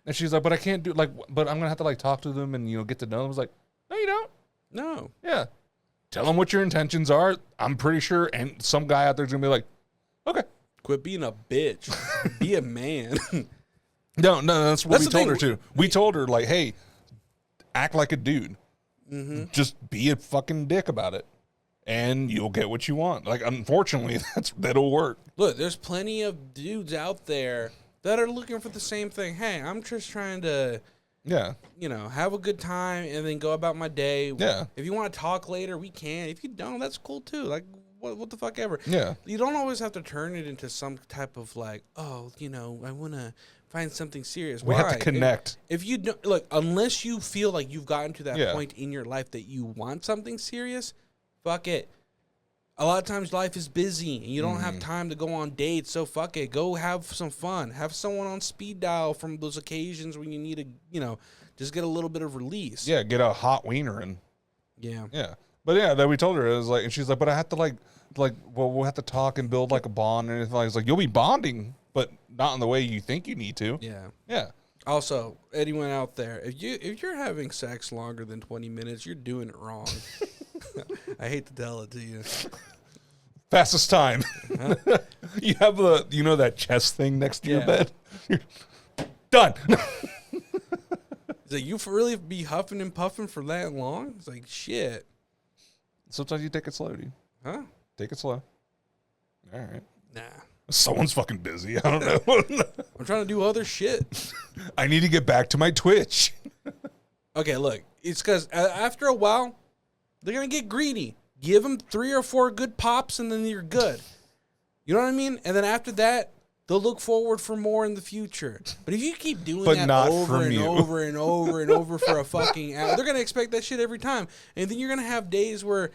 And she's like, but I can't do but I'm gonna have to talk to them and get to know them. I was like, no, you don't. No. Yeah. Tell them what your intentions are. I'm pretty sure, and some guy out there's gonna be like, okay. Quit being a bitch. Be a man. No, that's what we told her too. We told her like, hey, act like a dude. Mm-hmm. Just be a fucking dick about it. And you'll get what you want. Like, unfortunately, that'll work. Look, there's plenty of dudes out there that are looking for the same thing. Hey, I'm just trying to, have a good time and then go about my day. Yeah. If you want to talk later, we can. If you don't, that's cool too. Like, what the fuck ever. Yeah. You don't always have to turn it into some type of like, oh, I want to find something serious. We have to connect. If you don't, look, unless you feel like you've gotten to that point in your life that you want something serious, fuck it. A lot of times life is busy and you don't have time to go on dates, so fuck it. Go have some fun. Have someone on speed dial from those occasions when you need to, just get a little bit of release. Yeah, get a hot wiener and yeah. But yeah, that we told her, it was like, and she's like, but I have to well, we'll have to talk and build like a bond and everything. I was like, you'll be bonding, but not in the way you think you need to. Yeah. Yeah. Also, anyone out there, if you're having sex longer than 20 minutes, you're doing it wrong. I hate to tell it to you. Fastest time. Huh? You have that chest thing next to your bed. You're done. It's like, you really be huffing and puffing for that long? It's like, shit. Sometimes you take it slow, dude. Huh? Take it slow. All right. Nah. Someone's fucking busy. I don't know. I'm trying to do other shit. I need to get back to my Twitch. Okay, look. It's because after a while, they're going to get greedy. Give them 3 or 4 good pops, and then you're good. You know what I mean? And then after that, they'll look forward for more in the future. But if you keep doing that over and over and over and over for a fucking hour, they're going to expect that shit every time. And then you're going to have days where,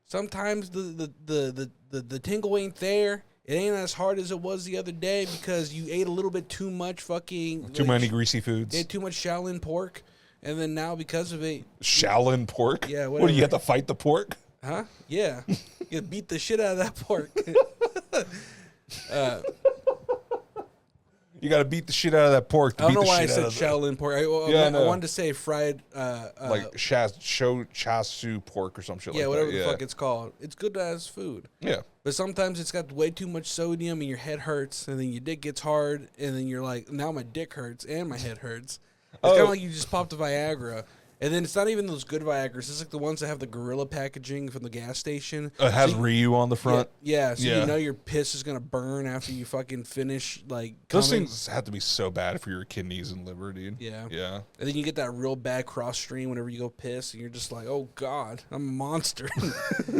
sometimes the tingle ain't there. It ain't as hard as it was the other day because you ate a little bit too much too many greasy foods. You ate too much Shaolin pork. And then now because of it... Shaolin pork? Yeah, whatever. What, do you have to fight the pork? Huh? Yeah. You beat the shit out of that pork. You got to beat the shit out of that pork. To I don't beat know the why I shit said out of Shaolin pork. I wanted to say fried, like chasu pork or some shit like whatever that. the fuck it's called. It's good as food. Yeah. But sometimes it's got way too much sodium and your head hurts, and then your dick gets hard, and then you're like, now my dick hurts and my head hurts. It's kind of like you just popped a Viagra. And then it's not even those good Viagras. It's like the ones that have the gorilla packaging from the gas station. It has Ryu on the front. Yeah, so you know your piss is going to burn after you fucking finish, like, those things have to be so bad for your kidneys and liver, dude. Yeah. Yeah. And then you get that real bad cross stream whenever you go piss, and you're just like, oh, God, I'm a monster.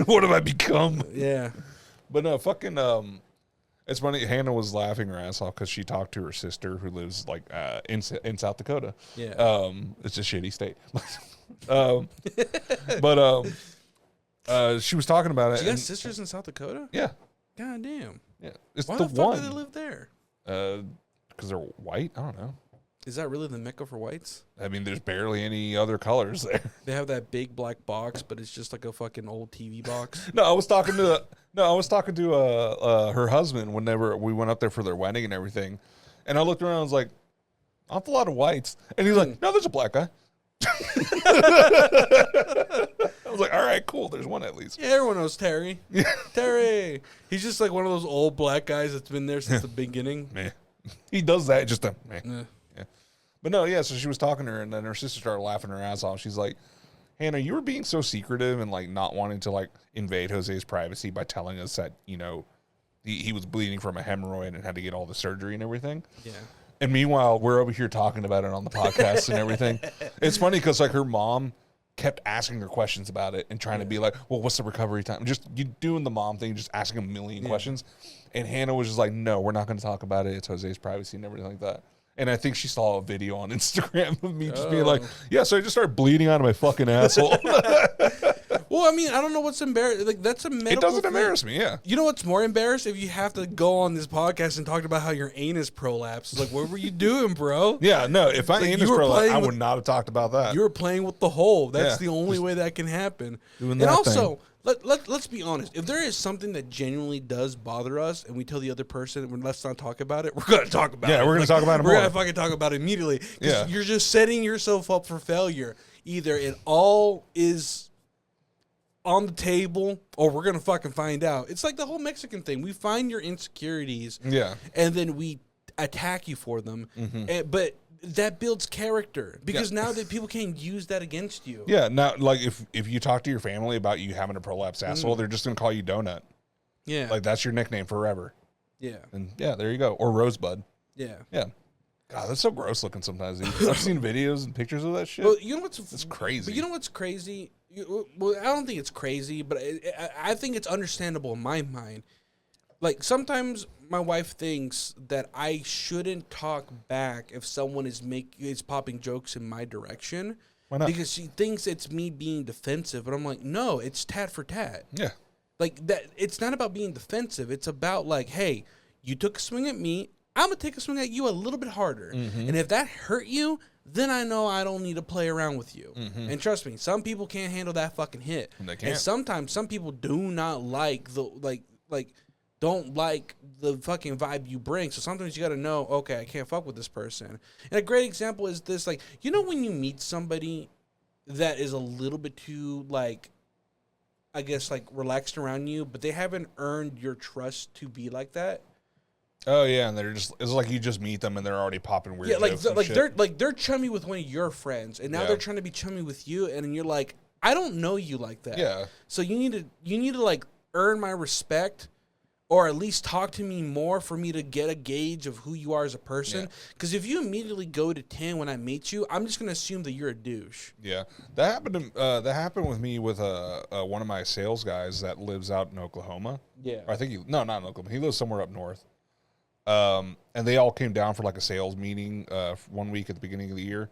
What have I become? Yeah. But no, fucking, it's funny. Hannah was laughing her ass off because she talked to her sister who lives like in South Dakota. Yeah. It's a shitty state. She was talking about it. You got sisters in South Dakota? Yeah. God damn. Yeah. It's Why the the fuck one. do they live there? Because they're white. I don't know. Is that really the mecca for whites? I mean, there's barely any other colors there. They have that big black box, but it's just like a fucking old TV box. No, I was talking to her husband whenever we went up there for their wedding and everything, and I looked around and I was like, awful lot of whites, and he's like, no, there's a black guy. I was like, all right, cool, there's one at least. Yeah, everyone knows Terry. Terry. He's just like one of those old black guys that's been there since the beginning. Man, he does that just to man. Yeah. Yeah. But no, yeah. So she was talking to her, and then her sister started laughing her ass off. She's like, Hannah, you were being so secretive and like not wanting to like invade Jose's privacy by telling us that, you know, he was bleeding from a hemorrhoid and had to get all the surgery and everything. Yeah. And meanwhile, we're over here talking about it on the podcast and everything. It's funny because like her mom kept asking her questions about it and trying to be like, well, what's the recovery time? Just you doing the mom thing, just asking a million questions. And Hannah was just like, no, we're not going to talk about it. It's Jose's privacy and everything like that. And I think she saw a video on Instagram of me just being like, yeah, so I just started bleeding out of my fucking asshole. Well, I mean, I don't know what's embarrassing. Like, that's a medical It doesn't thing. embarrass me, yeah. You know what's more embarrassing? If you have to go on this podcast and talk about how your anus prolapsed. It's like, what were you doing, bro? Yeah, no, if I anus prolapse, I would not have talked about that. You were playing with the hole. That's Yeah, the only way that can happen. doing And that also, let's be honest. If there is something that genuinely does bother us and we tell the other person, well, let's not talk about it, we're going to talk about it. Yeah, we're going to talk about it We're more. going to fucking talk about it immediately. 'Cause Yeah. you're just setting yourself up for failure. Either it all is on the table or we're going to fucking find out. It's like the whole Mexican thing. We find your insecurities Yeah. and then we attack you for them. But that builds character because now that people can't use that against you. Yeah, now, like, if you talk to your family about you having a prolapsed asshole, they're just going to call you Donut. Yeah. Like, that's your nickname forever. Yeah. And, yeah, there you go. Or Rosebud. Yeah. Yeah. God, that's so gross looking sometimes, dude. I've seen videos and pictures of that shit. Well, you know what's It's crazy. But you know what's crazy? Well, I don't think it's crazy, but I think it's understandable in my mind. Like, sometimes my wife thinks that I shouldn't talk back if someone is popping jokes in my direction. Why not? Because she thinks it's me being defensive, and I'm like, no, it's tat for tat. Yeah. Like that, it's not about being defensive. It's about like, hey, you took a swing at me. I'm gonna take a swing at you a little bit harder, and if that hurt you, then I know I don't need to play around with you. And trust me, some people can't handle that fucking hit. They can't. And sometimes some people do not like the don't like the fucking vibe you bring. So sometimes you got to know, okay, I can't fuck with this person. And a great example is this, like, you know, when you meet somebody that is a little bit too, like, I guess, like, relaxed around you, but they haven't earned your trust to be like that. Oh yeah, and they're just—it's like you just meet them and they're already popping weird. Yeah, like jokes and shit. they're chummy with one of your friends, and now Yeah. they're trying to be chummy with you, and you're like, I don't know you like that. Yeah. So you need to like earn my respect, or at least talk to me more for me to get a gauge of who you are as a person. Because if you immediately go to 10 when I meet you, I'm just gonna assume that you're a douche. Yeah, that happened with me with one of my sales guys that lives out in Oklahoma. Yeah. Or I think not in Oklahoma. He lives somewhere up north. And they all came down for like a sales meeting 1 week at the beginning of the year.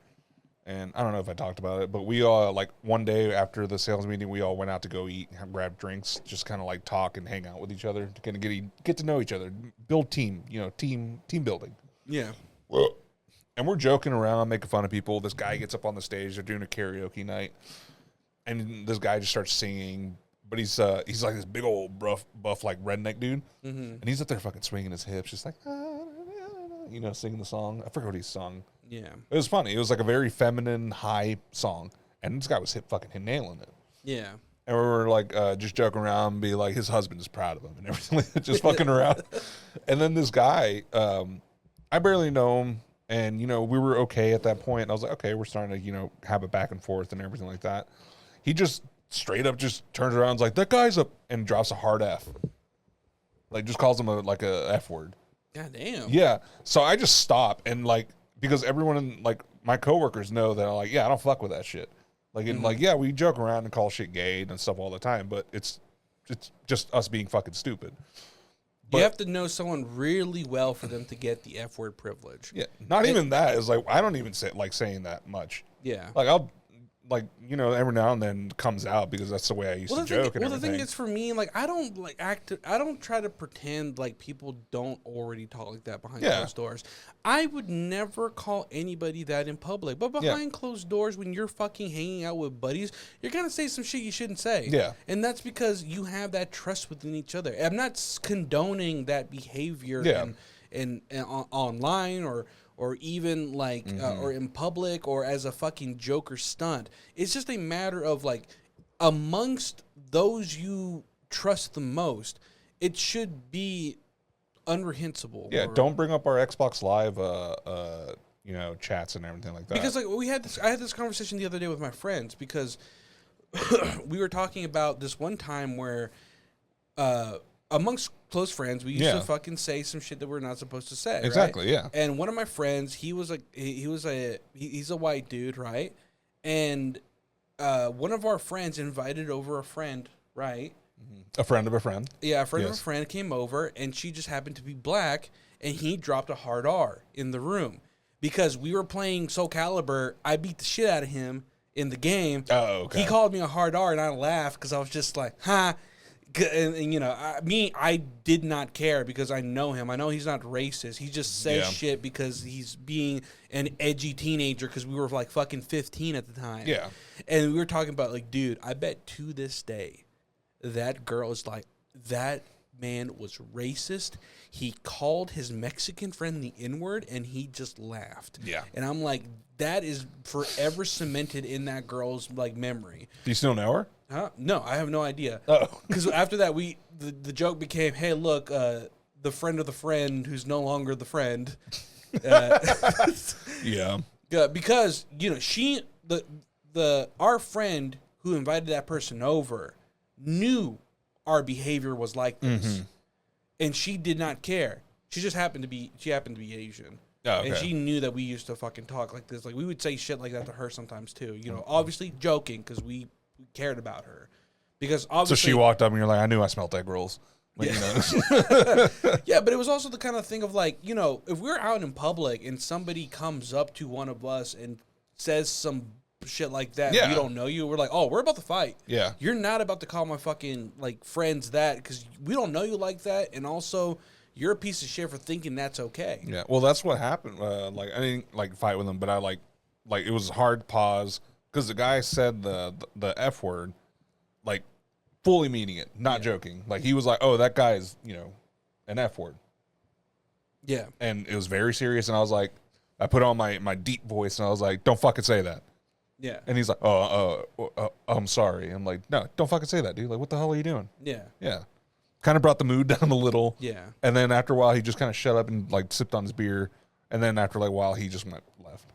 And I don't know if I talked about it, but we all, like, one day after the sales meeting, we all went out to go eat, grab drinks, just kind of like talk and hang out with each other to kind of get to know each other, build team building. Yeah. And we're joking around, making fun of people. This guy gets up on the stage. They're doing a karaoke night, and this guy just starts singing. But he's like this big old buff like redneck dude, and he's up there fucking swinging his hips, just like, singing the song. I forget what he sung. Yeah. It was funny. It was like a very feminine, high song, and this guy was fucking nailing it. Yeah. And we were like just joking around and be like, his husband is proud of him and everything, just fucking around. And then this guy, I barely know him, and we were okay at that point. And I was like, okay, we're starting to have it back and forth and everything like that. He just straight up just turns around and is like, that guy's up, and drops a hard F. Like, just calls him a F word. God damn. Yeah. So I just stop, and because everyone in my coworkers know that I don't fuck with that shit. Yeah, we joke around and call shit gay and stuff all the time, but it's just us being fucking stupid. But, you have to know someone really well for them to get the F word privilege. Yeah. Not even that is I don't even say saying that much. Yeah. I'll every now and then comes out because that's the way I used to joke. The thing is, for me, I don't try to pretend like people don't already talk like that behind closed doors. I would never call anybody that in public, but behind closed doors, when you're fucking hanging out with buddies, you're gonna say some shit you shouldn't say. Yeah, and that's because you have that trust within each other. I'm not condoning that behavior in online or even or in public or as a fucking joke or stunt. It's just a matter of amongst those you trust the most, it should be unreprehensible. Yeah, don't bring up our Xbox Live chats and everything like that. Because I had this conversation the other day with my friends because we were talking about this one time where amongst close friends, we used to fucking say some shit that we're not supposed to say. Exactly, right? Yeah. And one of my friends, he's a white dude, right? And one of our friends invited over a friend, right? A friend of a friend. Yeah, a friend of a friend came over, and she just happened to be black, and he dropped a hard R in the room because we were playing Soul Calibur. I beat the shit out of him in the game. Oh, okay. He called me a hard R, and I laughed because I was just like, "Ha." And I did not care because I know him. I know he's not racist. He just says shit because he's being an edgy teenager because we were fucking 15 at the time. Yeah. And we were talking about dude, I bet to this day that girl is that man was racist. He called his Mexican friend the N-word and he just laughed. Yeah. And I'm like, that is forever cemented in that girl's memory. Do you still know her? Huh? No, I have no idea. Oh. Because after that, the joke became, hey, look, the friend of the friend who's no longer the friend. Yeah. Because, our friend who invited that person over knew our behavior was like this. Mm-hmm. And she did not care. She happened to be Asian. Oh, okay. And she knew that we used to fucking talk like this. We would say shit like that to her sometimes too. Obviously joking because we cared about her. Because obviously, so she walked up and you're like, I knew I smelled egg rolls. Yeah, but it was also the kind of thing of if we're out in public and somebody comes up to one of us and says some shit like that, we don't know you, we're like, oh, we're about to fight. Yeah. You're not about to call my fucking friends that because we don't know you like that, and also you're a piece of shit for thinking that's okay. Yeah. Well, that's what happened. I didn't fight with him, but I it was a hard pause because the guy said the F word, fully meaning it, not joking. He was like, oh, that guy is, an F word. Yeah. And it was very serious. And I was like, I put on my deep voice and I was like, don't fucking say that. Yeah. And he's like, I'm sorry. I'm like, no, don't fucking say that, dude. What the hell are you doing? Yeah. Yeah. Kind of brought the mood down a little. Yeah. And then after a while, he just kind of shut up and sipped on his beer. And then after a while, he just left.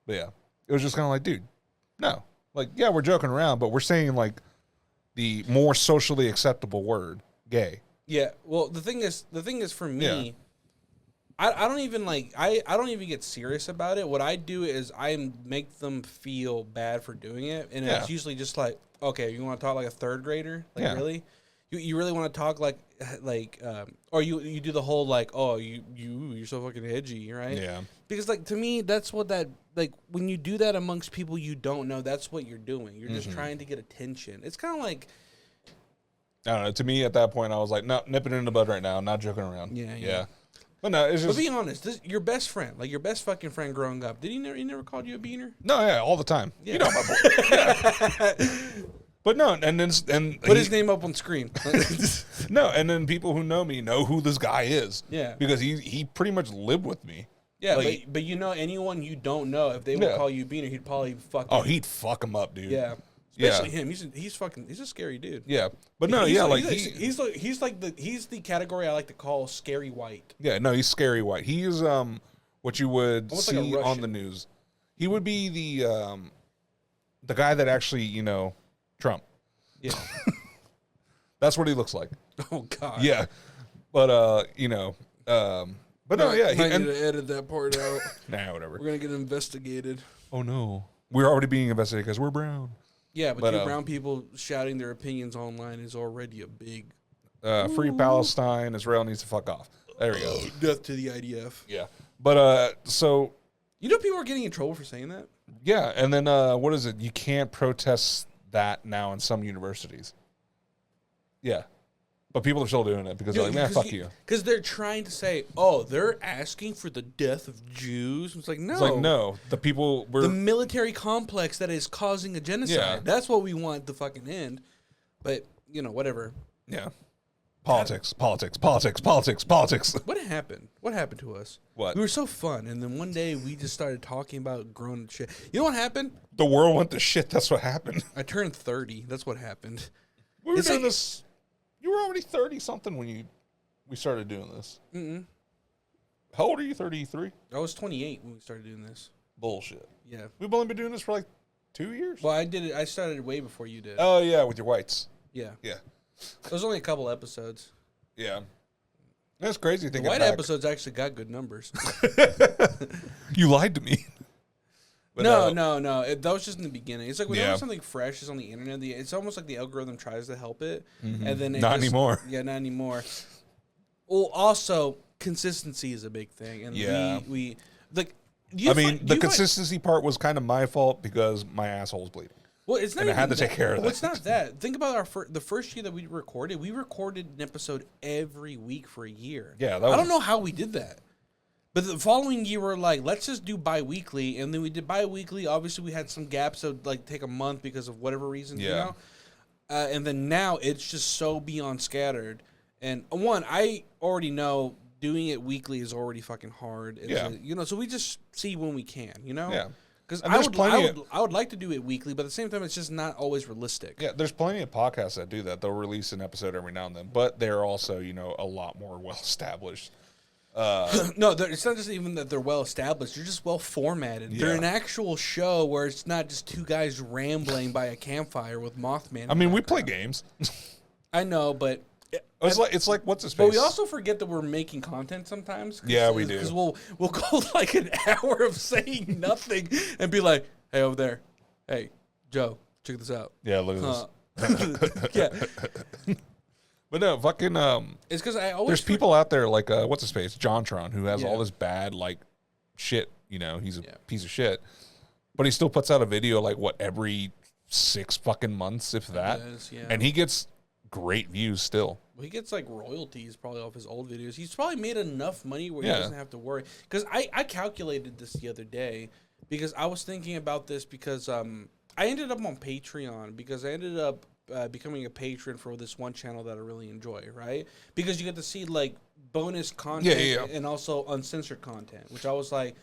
But yeah, it was just kind of dude, no. Yeah, we're joking around, but we're saying the more socially acceptable word, gay. Yeah. Well, the thing is for me, I don't even I don't even get serious about it. What I do is I make them feel bad for doing it, and it's usually just okay, you want to talk like a third grader? Really? You really want to talk or you do the whole oh you're so fucking edgy, right? Yeah. Because to me that's what that when you do that amongst people you don't know, that's what you're doing. You're just trying to get attention. It's kind of I don't know. To me at that point I was like, no, nip it in the bud right now. I'm not joking around. Yeah. But no, it's just. But being honest, your best friend, your best fucking friend growing up, did he never called you a beaner? No, yeah, all the time. Yeah. You know my boy. Yeah. But no, and put his name up on screen. No, and then people who know me know who this guy is. Yeah, because he pretty much lived with me. Yeah, like, but you know, anyone you don't know, if they would call you Beaner, he'd probably he'd fuck him up, dude. Yeah, especially him. He's a scary dude. Yeah, but no, he's the category I like to call scary white. Yeah, no, he's scary white. He is what you would almost see like on the news. He would be the guy that actually, Trump. Yeah. That's what he looks like. Oh God. Yeah. But but no, yeah. He need to edit that part out. Nah, whatever. We're gonna get investigated. Oh no. We're already being investigated because we're brown. Yeah, but two brown people shouting their opinions online is already a big free Palestine, Israel needs to fuck off. There we go. Death to the IDF. Yeah. But so people are getting in trouble for saying that? Yeah, and then what is it? You can't protest that now in some universities. Yeah. But people are still doing it because they're like, man, fuck you. Because they're trying to say, oh, they're asking for the death of Jews. It's like, no. It's like, no. The people were... The military complex that is causing a genocide. Yeah. That's what we want to fucking end. But, whatever. Yeah. Politics. What happened? What happened to us? What? We were so fun, and then one day we just started talking about grown shit. You know what happened? The world went to shit. That's what happened. I turned 30. That's what happened. We were doing this... You were already 30-something when we started doing this. Mm-mm. How old are you, 33? I was 28 when we started doing this. Bullshit. Yeah. We've only been doing this for like 2 years? Well, I started way before you did. Oh, yeah, with your whites. Yeah. Yeah. There was only a couple episodes. Yeah. That's crazy thinking the white episodes actually got good numbers. You lied to me. But no. That was just in the beginning. It's like whenever something fresh is on the internet, it's almost like the algorithm tries to help it, and then not anymore. Yeah, not anymore. Well, also consistency is a big thing, and we like. The consistency part was kind of my fault because my asshole's bleeding. Well, it's not. And I had to take care of that. Well, it's not that. Think about the first year that we recorded. We recorded an episode every week for a year. Yeah, I don't know how we did that. But the following year, we're like, let's just do bi-weekly. And then we did bi-weekly. Obviously, we had some gaps, so like take a month because of whatever reason, and then now it's just so beyond scattered. And I already know doing it weekly is already fucking hard. So we just see when we can, Yeah. Because I would like to do it weekly, but at the same time, it's just not always realistic. Yeah, there's plenty of podcasts that do that. They'll release an episode every now and then, but they're also, a lot more well-established. No, it's not just even that they're well established. They're just well formatted. Yeah. They're an actual show where it's not just two guys rambling by a campfire with Mothman. I mean, we play games. I know, but it's like what's his face? But we also forget that we're making content sometimes. Yeah, we do. Because we'll go like an hour of saying nothing and be like, "Hey, over there, hey, Joe, check this out." Yeah, look at this. Yeah. But no, fucking it's because I always there's people out there like what's his face, JonTron, who has all this bad shit. He's a piece of shit, but he still puts out a video every 6 fucking months, if that. And he gets great views still. Well, he gets royalties probably off his old videos. He's probably made enough money where he doesn't have to worry. Because I calculated this the other day because I was thinking about this because I ended up on Patreon because I ended up becoming a patron for this one channel that I really enjoy, right? Because you get to see bonus content and also uncensored content, which I was like,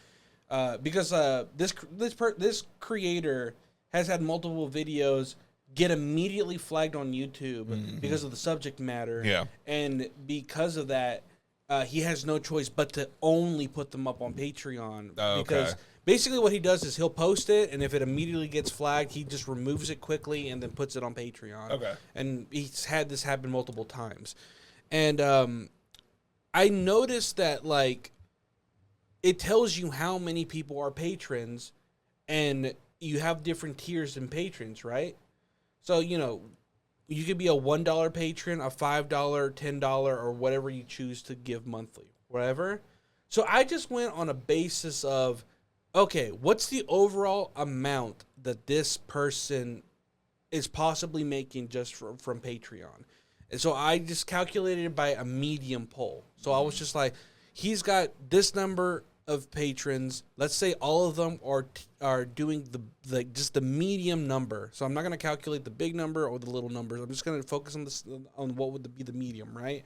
because this creator has had multiple videos get immediately flagged on YouTube because of the subject matter, and because of that, he has no choice but to only put them up on Patreon because. Basically, what he does is he'll post it, and if it immediately gets flagged, he just removes it quickly and then puts it on Patreon. Okay. And he's had this happen multiple times. And I noticed that, it tells you how many people are patrons, and you have different tiers in patrons, right? So, you could be a $1 patron, a $5, $10, or whatever you choose to give monthly, whatever. So I just went on a basis of, okay, what's the overall amount that this person is possibly making just from Patreon? And so I just calculated it by a medium poll. So I was just like, he's got this number of patrons, let's say all of them are doing just the medium number. So I'm not going to calculate the big number or the little numbers. I'm just going to focus on what would be the medium, right?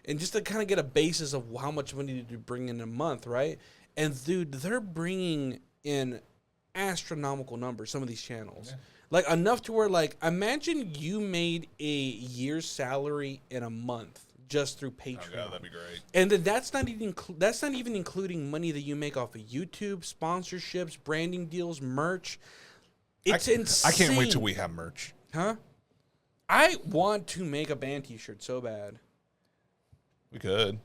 And just to kind of get a basis of how much money to bring in a month, right? And dude, they're bringing in astronomical numbers, some of these channels. Yeah. Like enough to where, like, imagine you made a year's salary in a month just through Patreon. Oh, yeah, that'd be great. And then that's not even including money that you make off of YouTube, sponsorships, branding deals, merch. It's insane. I can't wait till we have merch. Huh? I want to make a band T-shirt so bad. We could.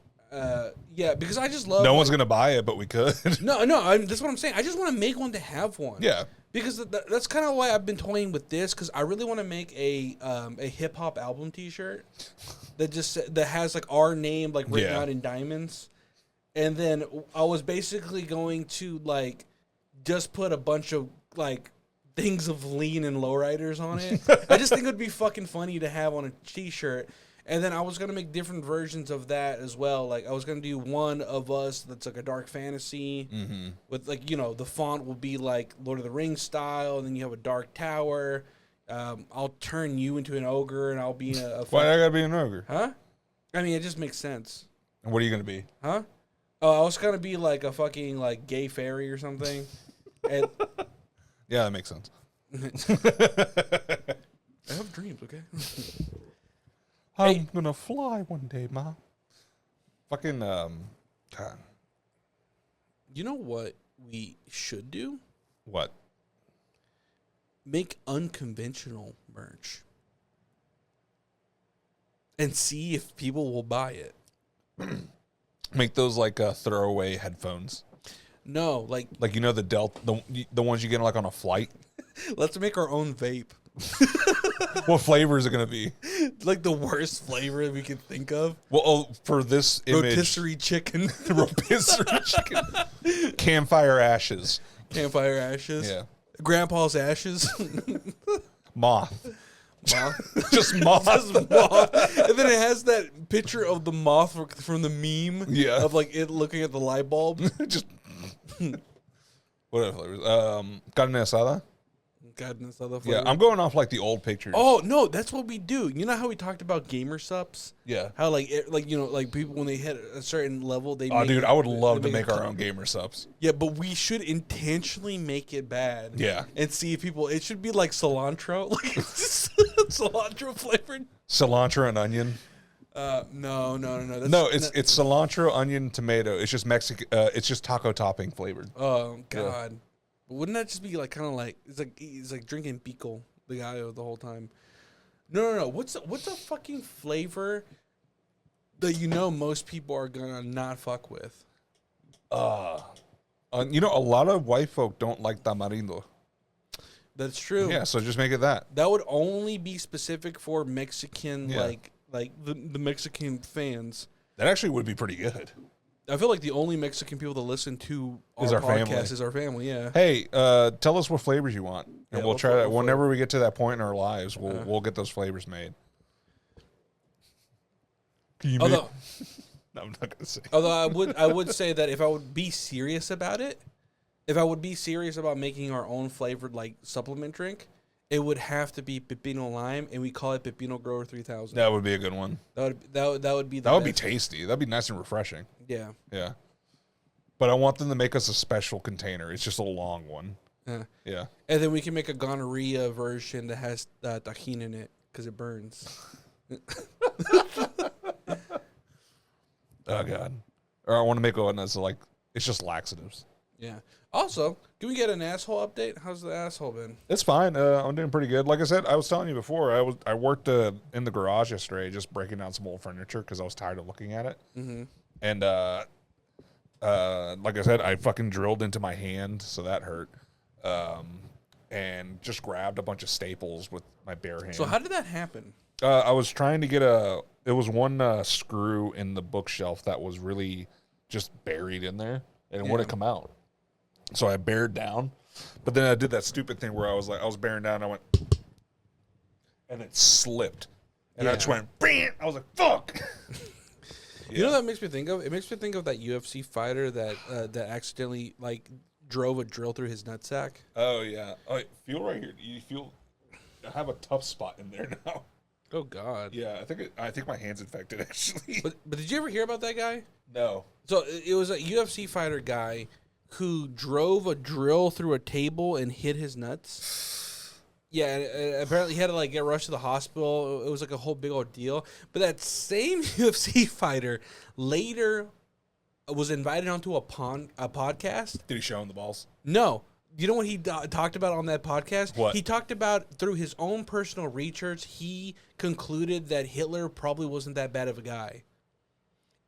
Yeah, because I just love. No one's gonna buy it, but we could. No, that's what I'm saying. I just want to make one to have one. Yeah. Because that's kind of why I've been toying with this, because I really want to make a hip hop album T-shirt that has like our name like written out in diamonds, and then I was basically going to like just put a bunch of like things of lean and lowriders on it. I just think it would be fucking funny to have on a T-shirt. And then I was going to make different versions of that as well. Like, I was going to do one of us that's like a dark fantasy with, like, you know, the font will be like Lord of the Rings style. And then you have a dark tower. I'll turn you into an ogre and I'll be a Why I got to be an ogre? Huh? I mean, it just makes sense. And what are you going to be? Huh? Oh, I was going to be like a fucking, like, gay fairy or something. And yeah, that makes sense. I have dreams, okay? I'm gonna fly one day, Mom. Fucking, God. You know what we should do? What? Make unconventional merch. And see if people will buy it. Make those like throwaway headphones. No, like you know the ones you get like on a flight. Let's make our own vape. What flavor is it gonna be? Like the worst flavor we could think of. Well, for this image, rotisserie chicken. Rotisserie chicken. Campfire ashes. Campfire ashes. Yeah. Grandpa's ashes. Moth. Moth. Just moth. Just moth. And then it has that picture of the moth from the meme. Yeah. Of like it looking at the light bulb. Just. What other flavors? Carne asada. Yeah, I'm going off like the old pictures. Oh no, that's what we do. You know how we talked about gamer subs? Yeah. How like you know, like people when they hit a certain level, they. Oh, dude, I would love to make our own gamer subs. Yeah, but we should intentionally make it bad. Yeah. And see if people. It should be like cilantro, like cilantro flavored. Cilantro and onion. No. It's cilantro, onion, tomato. It's just Mexican. It's just taco topping flavored. Oh God. Yeah. Wouldn't that just be like kind of like it's like drinking pico the gallo the whole time? No. What's a fucking flavor that you know most people are gonna not fuck with? You know, a lot of white folk don't like tamarindo. That's true. Yeah, so just make it that. That would only be specific for Mexican, like the Mexican fans. That actually would be pretty good. I feel like the only Mexican people that listen to our podcast is our family. Yeah. Hey, tell us what flavors you want, and we'll try that. Whenever we get to that point in our lives, we'll get those flavors made. No, I'm not gonna say. Although I would say that if I would be serious about it, if I would be serious about making our own flavored like supplement drink, it would have to be Pepino Lime, and we call it Pepino Grower 3000. That would be a good one. That would be. That would be tasty. That'd be nice and refreshing. Yeah. Yeah. But I want them to make us a special container. It's just a long one. Yeah. And then we can make a gonorrhea version that has tajin in it because it burns. Oh God. Or I want to make one that's like it's just laxatives. Yeah. Also, can we get an asshole update? How's the asshole been? It's fine. I'm doing pretty good. Like I said, I was telling you before, I worked in the garage yesterday just breaking down some old furniture because I was tired of looking at it. Mm-hmm. And like I said, I fucking drilled into my hand, so that hurt. And just grabbed a bunch of staples with my bare hand. So how did that happen? I was trying to get it was one screw in the bookshelf that was really just buried in there, and it wouldn't come out. So I bared down, but then I did that stupid thing where I was bearing down, and I went, and it slipped, and I just went, bam! I was like, fuck. You know what that makes me think of? It makes me think of that UFC fighter that that accidentally like drove a drill through his nutsack. Oh yeah. Oh, feel right here. You feel? I have a tough spot in there now. Oh God. Yeah, I think my hand's infected actually. But did you ever hear about that guy? No. So it was a UFC fighter guy who drove a drill through a table and hit his nuts. Yeah, and apparently he had to like get rushed to the hospital. It was like a whole big old deal. But that same UFC fighter later was invited onto a podcast. Did he show him the balls? No. You know what he talked about on that podcast? What? He talked about through his own personal research, he concluded that Hitler probably wasn't that bad of a guy.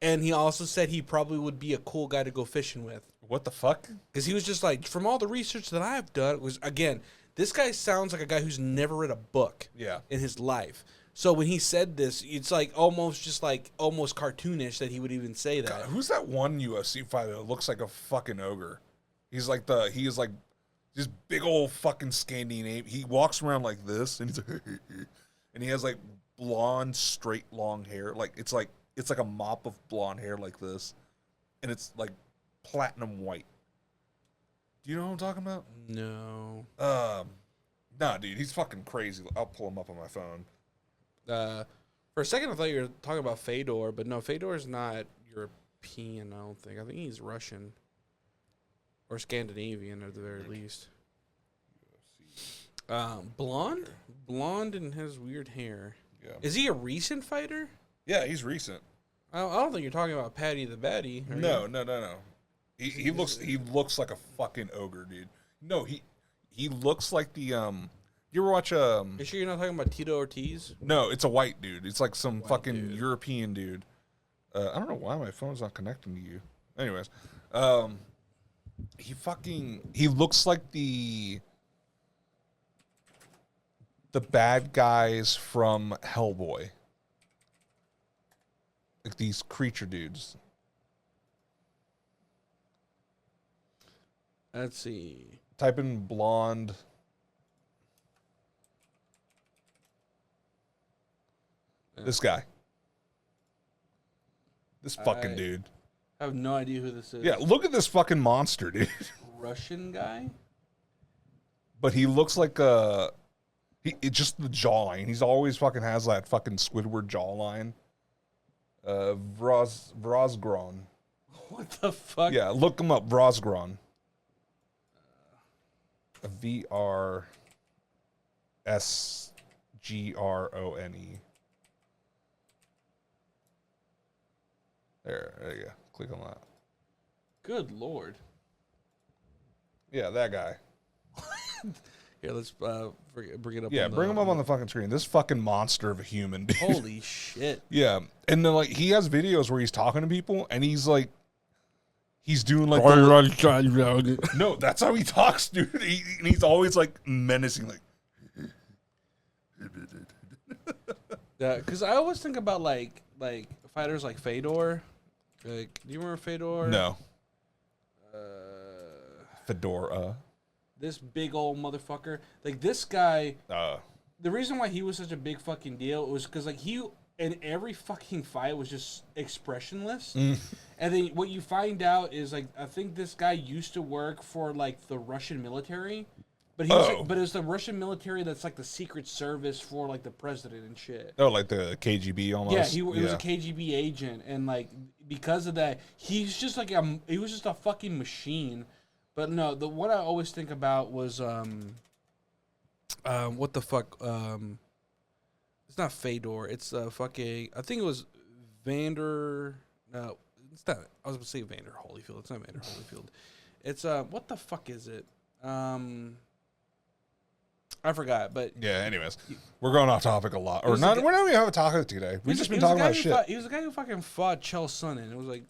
And he also said he probably would be a cool guy to go fishing with. What the fuck? Because he was just like, from all the research that I've done, it was, again, this guy sounds like a guy who's never read a book in his life. So when he said this, it's like almost cartoonish that he would even say that. God, who's that one UFC fighter that looks like a fucking ogre? He is like this big old fucking Scandinavian. He walks around like this, and he's like, and he has like blonde, straight, long hair. It's like a mop of blonde hair like this, and it's like platinum white. Do you know what I'm talking about? No. Nah, dude, he's fucking crazy. I'll pull him up on my phone. For a second, I thought you were talking about Fedor, but no, Fedor is not European. I don't think. I think he's Russian or Scandinavian at the very least. Blonde, and has weird hair. Yeah. Is he a recent fighter? Yeah, he's recent. I don't think you're talking about Paddy the Baddy. No. He looks like a fucking ogre, dude. No, he looks like the You ever watch You sure you're not talking about Tito Ortiz? No, it's a white dude. It's like some White fucking dude. European dude. I don't know why my phone's not connecting to you. Anyways, he looks like the bad guys from Hellboy. Like these creature dudes. Let's see. Type in blonde. This guy. This fucking dude. I have no idea who this is. Yeah, look at this fucking monster, dude. Russian guy? But he looks like it's just the jawline. He's always fucking has that fucking Squidward jawline. Vrozgron. What the fuck? Yeah, look him up. Vrozgron. VRSGRONE. There you go. Click on that. Good lord. Yeah, that guy. Here, let's bring it up. Yeah, bring him up on the fucking screen. This fucking monster of a human, dude. Holy shit. Yeah, and then like he has videos where he's talking to people, and he's like, he's doing like no, that's how he talks, dude. And he's always like menacing, like. Yeah, because I always think about like fighters like Fedor. Like, do you remember Fedor? No. Fedora. This big old motherfucker. Like this guy. The reason why he was such a big fucking deal was because like he in every fucking fight was just expressionless. And then what you find out is like I think this guy used to work for like the Russian military. But he was but it's the Russian military that's like the secret service for like the president and shit. Oh, like the KGB almost. Yeah, he was a KGB agent, and like because of that, he was just a fucking machine. But no, the what I always think about was what the fuck it's not Fedor, it's fucking I think it was Vander. No, it's not. I was going to say Vander Holyfield. It's not Vander Holyfield. It's what the fuck is it? I forgot, but yeah. Anyways, we're going off topic a lot, or was not. a We're not even having a topic today. We've just been talking about shit. He was the guy who fucking fought Chael Sonnen. It was like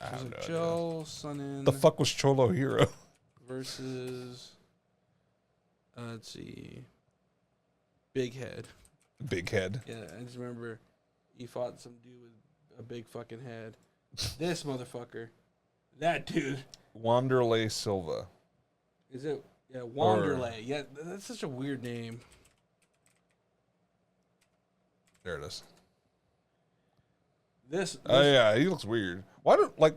Chael Sonnen. The fuck was Cholo Hero versus? Let's see. Big Head. Big Head. Yeah, I just remember he fought some dude with a big fucking head. This motherfucker, that dude. Wanderlei Silva. Is it? Yeah, Wanderlei. Yeah, that's such a weird name. There it is. This Oh yeah, he looks weird. Why don't like?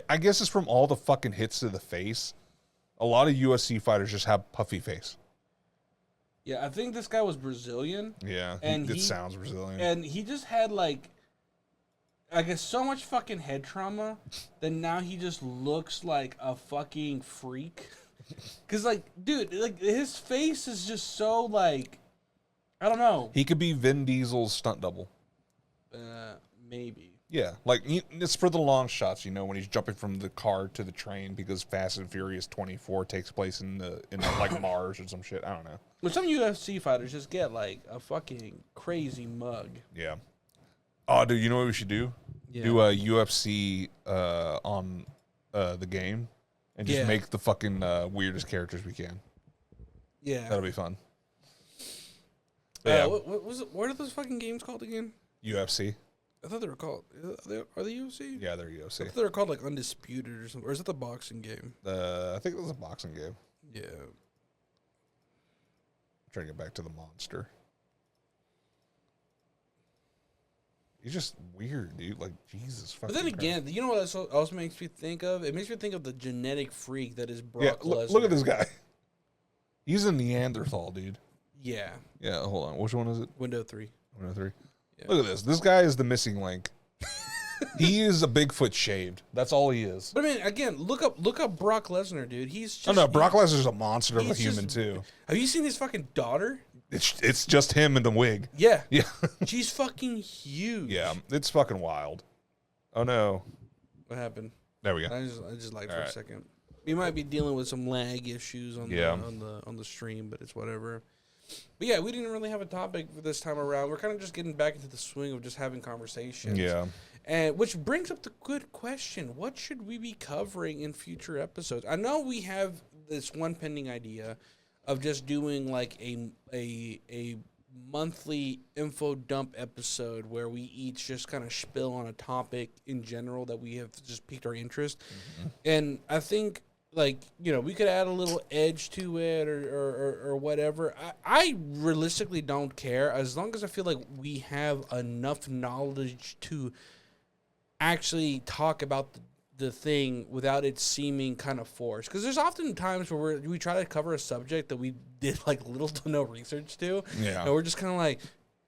I guess it's from all the fucking hits to the face. A lot of UFC fighters just have puffy face. Yeah, I think this guy was Brazilian. Yeah, and it sounds Brazilian. And he just had like, I guess, so much fucking head trauma that now he just looks like a fucking freak. Cause like, dude, like his face is just so like, I don't know. He could be Vin Diesel's stunt double. Maybe. Yeah, like it's for the long shots, when he's jumping from the car to the train because Fast and Furious 24 takes place in like Mars or some shit. I don't know. But some UFC fighters just get like a fucking crazy mug. Yeah. Oh, dude, you know what we should do? Yeah. Do a UFC on the game and just make the fucking weirdest characters we can. Yeah, that'll be fun. Yeah. What was it? What are those fucking games called again? UFC. I thought they were called. Are they UFC? Yeah, they're UFC. I thought they were called like Undisputed or something. Or is it the boxing game? I think it was a boxing game. Yeah. I'm trying to get back to the monster. He's just weird, dude. Like, Jesus fucking But then again, you know what also makes me think of? It makes me think of the genetic freak that is Brock Lesnar. Look at this guy. He's a Neanderthal, dude. Yeah. Yeah, hold on. Which one is it? Window 3. Window 3. Yeah. Look at this. This guy is the missing link. He is a Bigfoot shaved. That's all he is. But I mean, again, look up Brock Lesnar, dude. He's just. Oh no, Brock Lesnar's a monster of a human too. Have you seen his fucking daughter? It's just him in the wig. Yeah. Yeah. She's fucking huge. Yeah, it's fucking wild. Oh no. What happened? There we go. I just lagged for a second. We might be dealing with some lag issues on the stream, but it's whatever. But yeah, we didn't really have a topic for this time around. We're kind of just getting back into the swing of just having conversations. Yeah. And which brings up the good question: what should we be covering in future episodes? I know we have this one pending idea of just doing like a monthly info dump episode where we each just kind of spill on a topic in general that we have just piqued our interest. Mm-hmm. And I think, like, we could add a little edge to it or whatever. I realistically don't care as long as I feel like we have enough knowledge to actually talk about the thing without it seeming kind of forced. Because there's often times where we try to cover a subject that we did like little to no research to. Yeah. And we're just kind of like,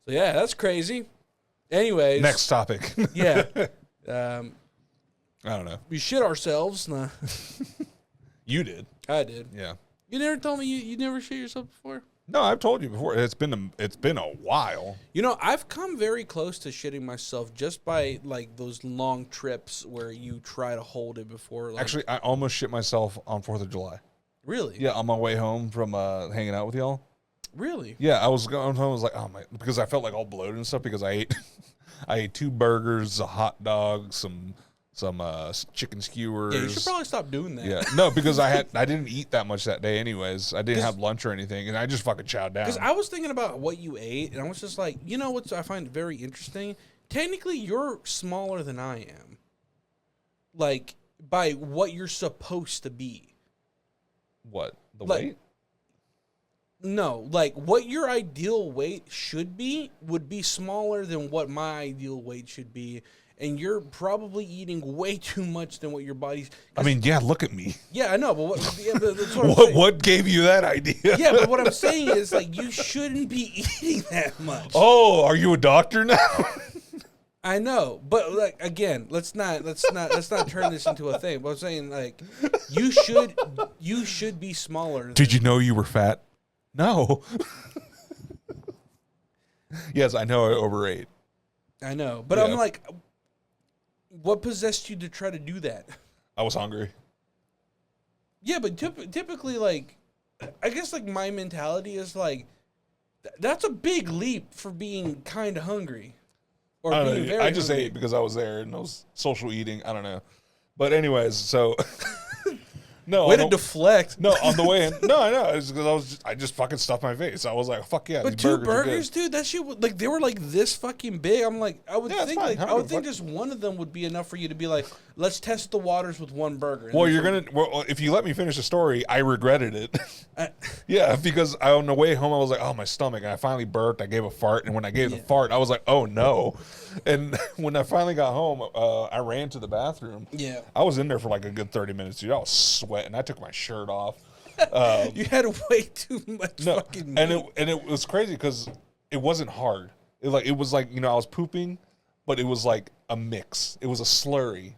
so yeah, that's crazy. Anyways. Next topic. Yeah. I don't know. We shit ourselves. Nah. You did. I did. Yeah. You never told me you never shit yourself before? No, I've told you before. It's been a while. I've come very close to shitting myself just by like those long trips where you try to hold it before. Like, actually, I almost shit myself on 4th of July. Really? Yeah, on my way home from hanging out with y'all. Really? Yeah, I was going home. I was like, oh my, because I felt like all bloated and stuff because I ate 2 burgers, a hot dog, some chicken skewers. Yeah, you should probably stop doing that. Yeah, no, because I didn't eat that much that day anyways. I didn't have lunch or anything, and I just fucking chowed down. Because I was thinking about what you ate, and I was just like, what I find very interesting? Technically, you're smaller than I am. Like, by what you're supposed to be. What? The like, weight? No, like, what your ideal weight should be would be smaller than what my ideal weight should be. And you're probably eating way too much than what your body's. I mean, yeah, look at me. Yeah, I know, but that's what what gave you that idea? Yeah, but what I'm saying is, like, you shouldn't be eating that much. Oh, are you a doctor now? I know, but like again, let's not turn this into a thing. But I'm saying, like, you should be smaller. Did you know you were fat? No. Yes, I know I overate. I know, but I'm like, what possessed you to try to do that? I was hungry. Yeah, but typically, like, I guess, like, my mentality is, like, that's a big leap for being kind of hungry. Or I being very I just hungry. ate because I was there and I was social eating. I don't know. But anyways, so... No, way to deflect. No, on the way in. No, I know. It's because I just fucking stuffed my face. I was like, fuck yeah. But 2 burgers, dude, that shit, like, they were like this fucking big. I'm like, I would think just one of them would be enough for you to be like, let's test the waters with 1 burger. Well, if you let me finish the story, I regretted it. Yeah, because on the way home, I was like, oh, my stomach. And I finally burped. I gave a fart. And when I gave the fart, I was like, oh, no. And when I finally got home, I ran to the bathroom. Yeah. I was in there for like a good 30 minutes, dude. I was sweating. I took my shirt off. You had way too much fucking meat. And it was crazy because it wasn't hard. It was like, I was pooping, but it was like a mix. It was a slurry.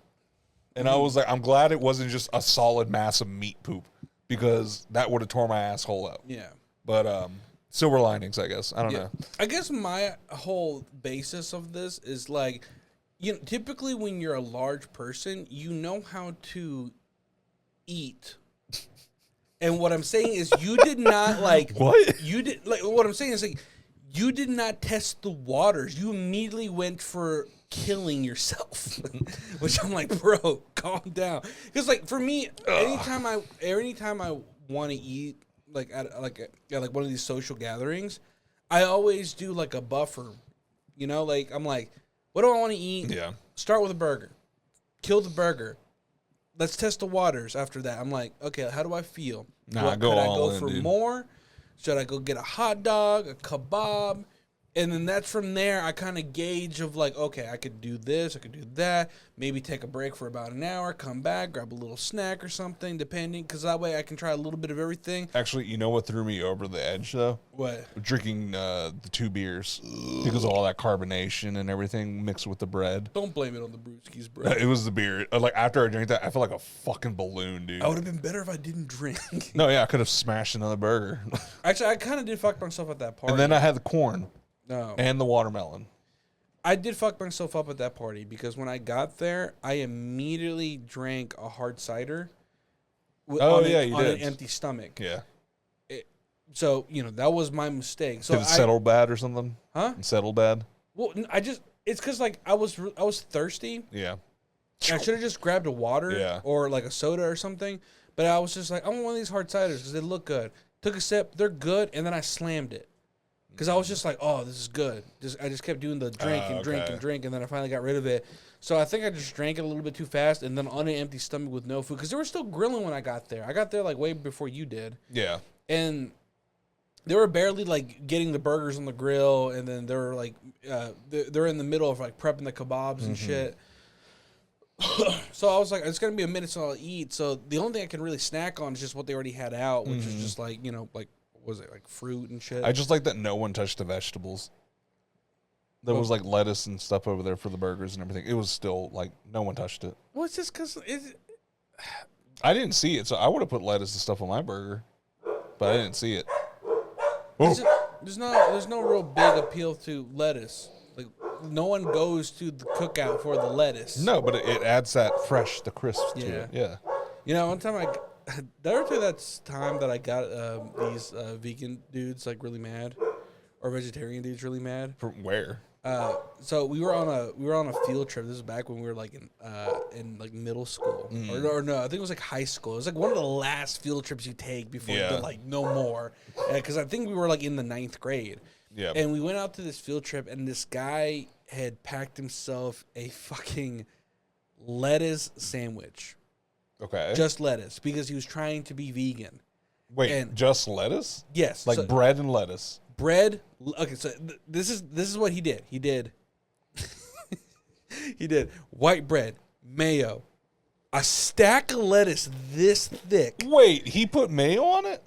And I was like, I'm glad it wasn't just a solid mass of meat poop, because that would have torn my asshole out. Yeah. But silver linings, I guess. I don't know. I guess my whole basis of this is like, typically when you're a large person, you know how to eat. And what I'm saying is, you did not like What? You did like what I'm saying is like, you did not test the waters. You immediately went for killing yourself, which I'm like, bro, calm down. Because like for me, anytime I want to eat like at one of these social gatherings, I always do like a buffer. Like I'm like, what do I want to eat? Yeah. Start with a burger, kill the burger. Let's test the waters after that. I'm like, okay, how do I feel? Could I go for more? Should I go get a hot dog, a kebab? And then that's from there, I kind of gauge of like, okay, I could do this, I could do that. Maybe take a break for about an hour, come back, grab a little snack or something, depending. Because that way I can try a little bit of everything. Actually, you know what threw me over the edge, though? What? Drinking the 2 beers. Because of all that carbonation and everything mixed with the bread. Don't blame it on the brewskis, bro. It was the beer. Like, after I drank that, I felt like a fucking balloon, dude. I would have been better if I didn't drink. No, yeah, I could have smashed another burger. Actually, I kind of did fuck myself at that party. And then I had the corn. No. And the watermelon. I did fuck myself up at that party because when I got there, I immediately drank a hard cider. On an empty stomach. Yeah. So, that was my mistake. So Did it settle bad or something? Huh? It settled bad? Well, it's because like I was thirsty. Yeah. I should have just grabbed a water or like a soda or something. But I was just like, I want one of these hard ciders because they look good. Took a sip, they're good, and then I slammed it. Because I was just like, oh, this is good. I just kept doing the drink and drink and drink, and then I finally got rid of it. So I think I just drank it a little bit too fast, and then on an empty stomach with no food. Because they were still grilling when I got there. I got there like way before you did. Yeah. And they were barely like getting the burgers on the grill, and then they were like, they're in the middle of like prepping the kebabs and shit. So I was like, it's gonna be a minute till I'll eat. So the only thing I can really snack on is just what they already had out, which is just like like. Was it like fruit and shit? I just like that no one touched the vegetables. There was like lettuce and stuff over there for the burgers and everything. It was still like no one touched it. Well, it's just because I didn't see it, so I would have put lettuce and stuff on my burger, but I didn't see it. There's no real big appeal to lettuce. Like no one goes to the cookout for the lettuce. No, but it adds that fresh, the crisp to it. Yeah. One time did I ever tell you that time that I got these vegan dudes like really mad, or vegetarian dudes really mad? From where? So we were on a field trip. This is back when we were like in like middle school, or no, I think it was like high school. It was like one of the last field trips you take before you're like no more, because I think we were like in the 9th grade. Yeah. And we went out to this field trip, and this guy had packed himself a fucking lettuce sandwich. Okay. Just lettuce, because he was trying to be vegan. Wait, just lettuce? Yes. Like bread and lettuce. Bread. Okay, so this is what he did. He did white bread, mayo, a stack of lettuce this thick. Wait, he put mayo on it?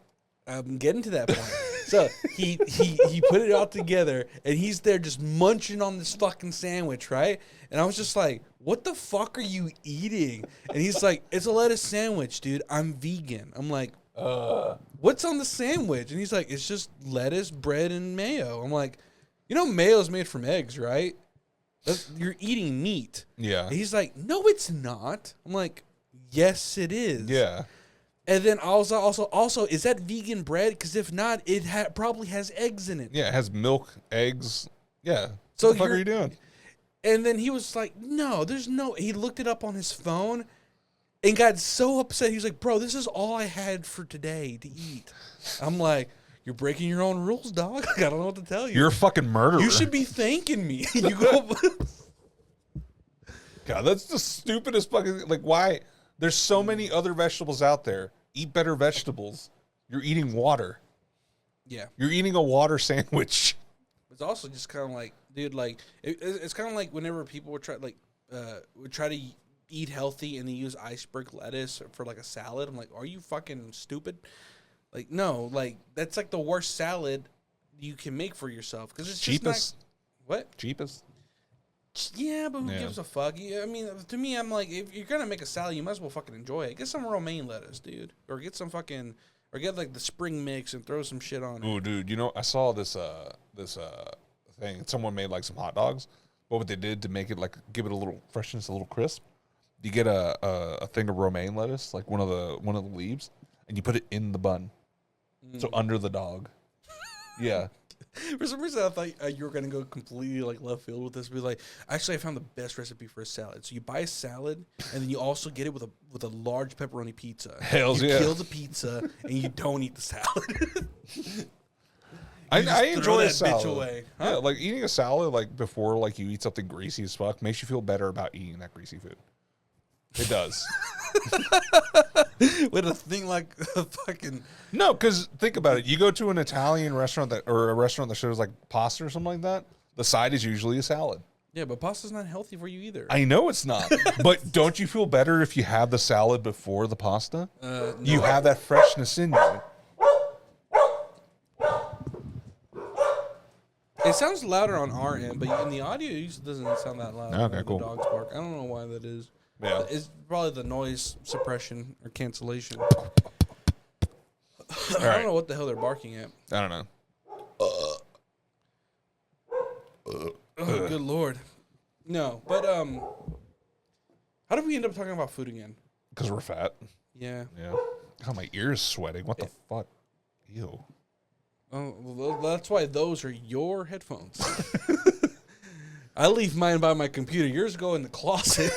I'm getting to that point. So he put it all together, and he's there just munching on this fucking sandwich, right? And I was just like, what the fuck are you eating? And he's like, it's a lettuce sandwich, dude. I'm vegan. I'm like, what's on the sandwich? And he's like, it's just lettuce, bread, and mayo. I'm like, mayo's made from eggs, right? You're eating meat. Yeah. And he's like, no, it's not. I'm like, yes, it is. Yeah. And then also, is that vegan bread? Because if not, it probably has eggs in it. Yeah, it has milk, eggs. Yeah. So what the fuck are you doing? And then he was like, no, there's no. He looked it up on his phone and got so upset. He was like, bro, this is all I had for today to eat. I'm like, you're breaking your own rules, dog. I don't know what to tell you. You're a fucking murderer. You should be thanking me. You go. God, that's the stupidest fucking. Like, why? There's so many other vegetables out there. Eat better vegetables. You're eating water. Yeah. You're eating a water sandwich. It's also just kind of like, dude. Like it's kind of like whenever people would try to eat healthy and they use iceberg lettuce for like a salad. I'm like, are you fucking stupid? Like, no, like that's like the worst salad you can make for yourself because it's cheapest. Just not, what? Cheapest. Yeah, but who gives a fuck? I mean, to me, I'm like, if you're gonna make a salad, you might as well fucking enjoy it. Get some romaine lettuce, dude, or get some fucking, or get like the spring mix and throw some shit on it. Oh, dude, you know, I saw this thing. Someone made like some hot dogs, but what they did to make it like give it a little freshness, a little crisp, you get a thing of romaine lettuce, like one of the leaves, and you put it in the bun, so under the dog. Yeah. For some reason, I thought you were gonna go completely like left field with this. Be like, actually, I found the best recipe for a salad. So you buy a salad, and then you also get it with a large pepperoni pizza. Hells you yeah! Kill the pizza, and you don't eat the salad. I enjoy a salad. Bitch away. Huh? Yeah, like eating a salad like before like you eat something greasy as fuck makes you feel better about eating that greasy food. It does. With a thing like a fucking no, because think about it. You go to an Italian restaurant or a restaurant that shows like pasta or something like that. The side is usually a salad. Yeah, but pasta's not healthy for you either. I know it's not, but don't you feel better if you have the salad before the pasta? No. You have that freshness in you. It sounds louder on our end, but in the audio, it doesn't sound that loud. Okay, cool. The dogs bark. I don't know why that is. Yeah. It's probably the noise suppression or cancellation. I don't know what the hell they're barking at. I don't know. Oh, good lord. No, but how did we end up talking about food again? Because we're fat. Yeah. Yeah. God, my ear is sweating. What the fuck? Ew. Oh, well, that's why those are your headphones. I leave mine by my computer. Yours go in the closet.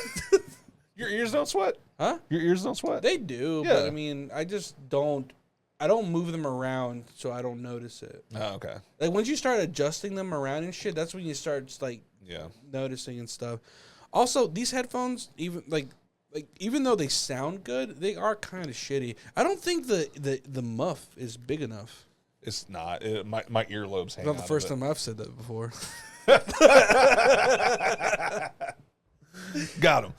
Your ears don't sweat? Huh? Your ears don't sweat? They do, Yeah. but I mean, I don't move them around so I don't notice it. Oh, okay. Like once you start adjusting them around and shit, that's when you start like Yeah. noticing and stuff. Also, these headphones, even though they sound good, they are kind of shitty. I don't think the muff is big enough. It's not. My earlobes hang Not out the first of it. time I've said that before. Got him.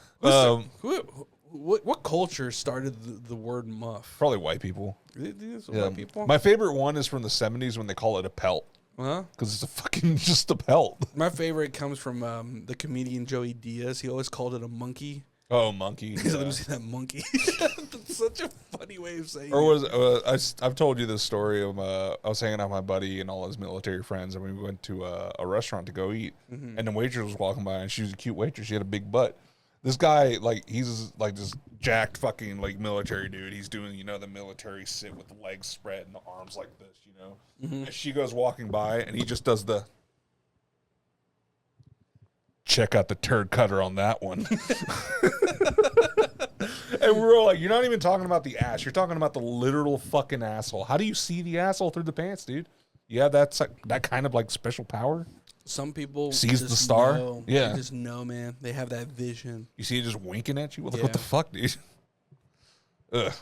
What culture started the word muff? Probably white people. White people? My favorite one is from the 70s when they call it a pelt. Huh? Because it's a fucking just a pelt. My favorite comes from the comedian Joey Diaz. He always called it a monkey. Oh, monkey. He's like, let me see that monkey. That's such a funny way of saying Or it. was I've told you this story of I was hanging out with my buddy and all his military friends, and we went to a restaurant to go eat, and the waitress was walking by, and she was a cute waitress. She had a big butt. This guy, like, he's like this jacked fucking like military dude. He's doing the military sit with the legs spread and the arms like this, And she goes walking by, and he just does the check out the turd cutter on that one. And we were all like, you're not even talking about the ass. You're talking about the literal fucking asshole. How do you see the asshole through the pants, dude? Yeah, that's like, that kind of like special power. Some people sees just the star. Know. Yeah, they just know, man. They have that vision. You see it just winking at you. What the fuck, dude? Ugh.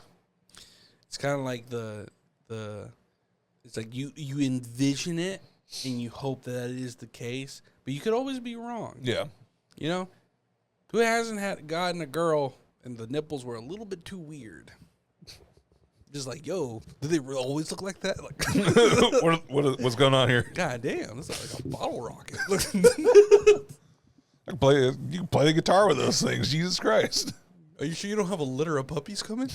It's kind of like the. It's like you envision it and you hope that it is the case, but you could always be wrong. Yeah. Who hasn't gotten a girl and the nipples were a little bit too weird? Just like, yo, do they always look like that? Like, what's going on here? God damn, this is like a bottle rocket. You can play the guitar with those things. Jesus Christ. Are you sure you don't have a litter of puppies coming?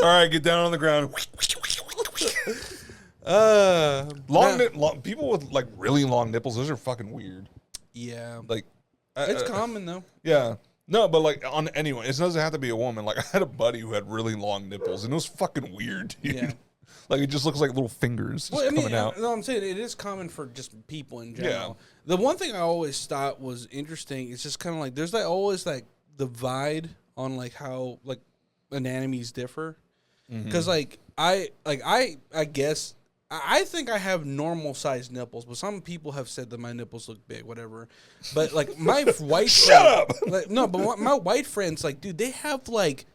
All right, get down on the ground. People with like really long nipples, those are fucking weird. Yeah. Like, it's common though. Yeah. No, but like on anyone, it doesn't have to be a woman. Like I had a buddy who had really long nipples, and it was fucking weird, dude. Yeah. Like it just looks like little fingers coming out. No, I'm saying it is common for just people in general. Yeah. The one thing I always thought was interesting is just kind of like there's like always like divide on like how like anatomies differ. Because I guess I think I have normal sized nipples, but some people have said that my nipples look big, whatever. But like my white Shut up. Like, no, but my white friends, like, dude, they have like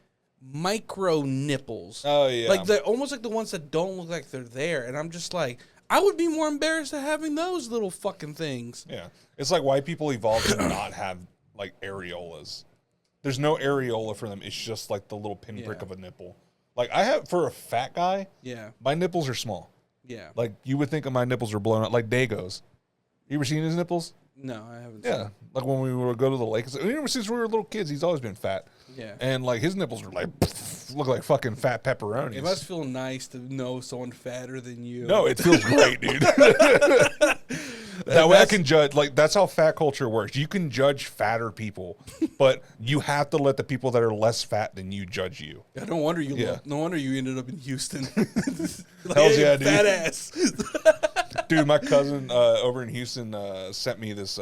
micro nipples. Oh yeah, Like they're almost like the ones that don't look like they're there, and I'm just like, I would be more embarrassed at having those little fucking things. yeah. It's like why people evolved to not have like areolas. There's no areola for them. It's just like the little pinprick of a nipple. Like I have for a fat guy. Yeah. My nipples are small. Yeah. Like you would think of my nipples are blown out. Like Dago's. You ever seen his nipples? No, I haven't. Yeah. Seen. Like when we would go to the lake. Ever since we were little kids, he's always been fat. Yeah. And like his nipples are like look like fucking fat pepperonis. It must feel nice to know someone fatter than you. No, it feels great, dude. That way I can judge. Like that's how fat culture works. You can judge fatter people, but you have to let the people that are less fat than you judge you. Yeah, no wonder you. No wonder you ended up in Houston. Like, Hells yeah, dude. Fat ass. Dude, my cousin over in Houston sent me this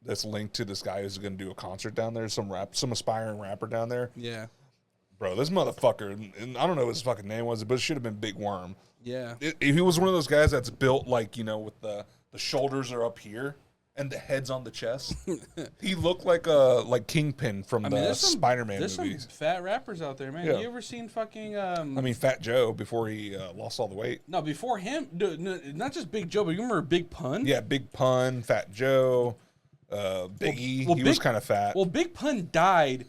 this link to this guy who's going to do a concert down there. Some aspiring rapper down there. Yeah. Bro, this motherfucker, and I don't know what his fucking name was, but it should have been Big Worm. Yeah. He was one of those guys that's built like, you know, with the shoulders are up here and the head's on the chest. He looked like Kingpin from the Spider-Man movies. There's some fat rappers out there, man. Yeah. You ever seen fucking... I mean, Fat Joe before he lost all the weight. No, before him, not just Big Joe, but you remember Big Pun? Yeah, Big Pun, Fat Joe, Biggie. He was kind of fat. Well, Big Pun died.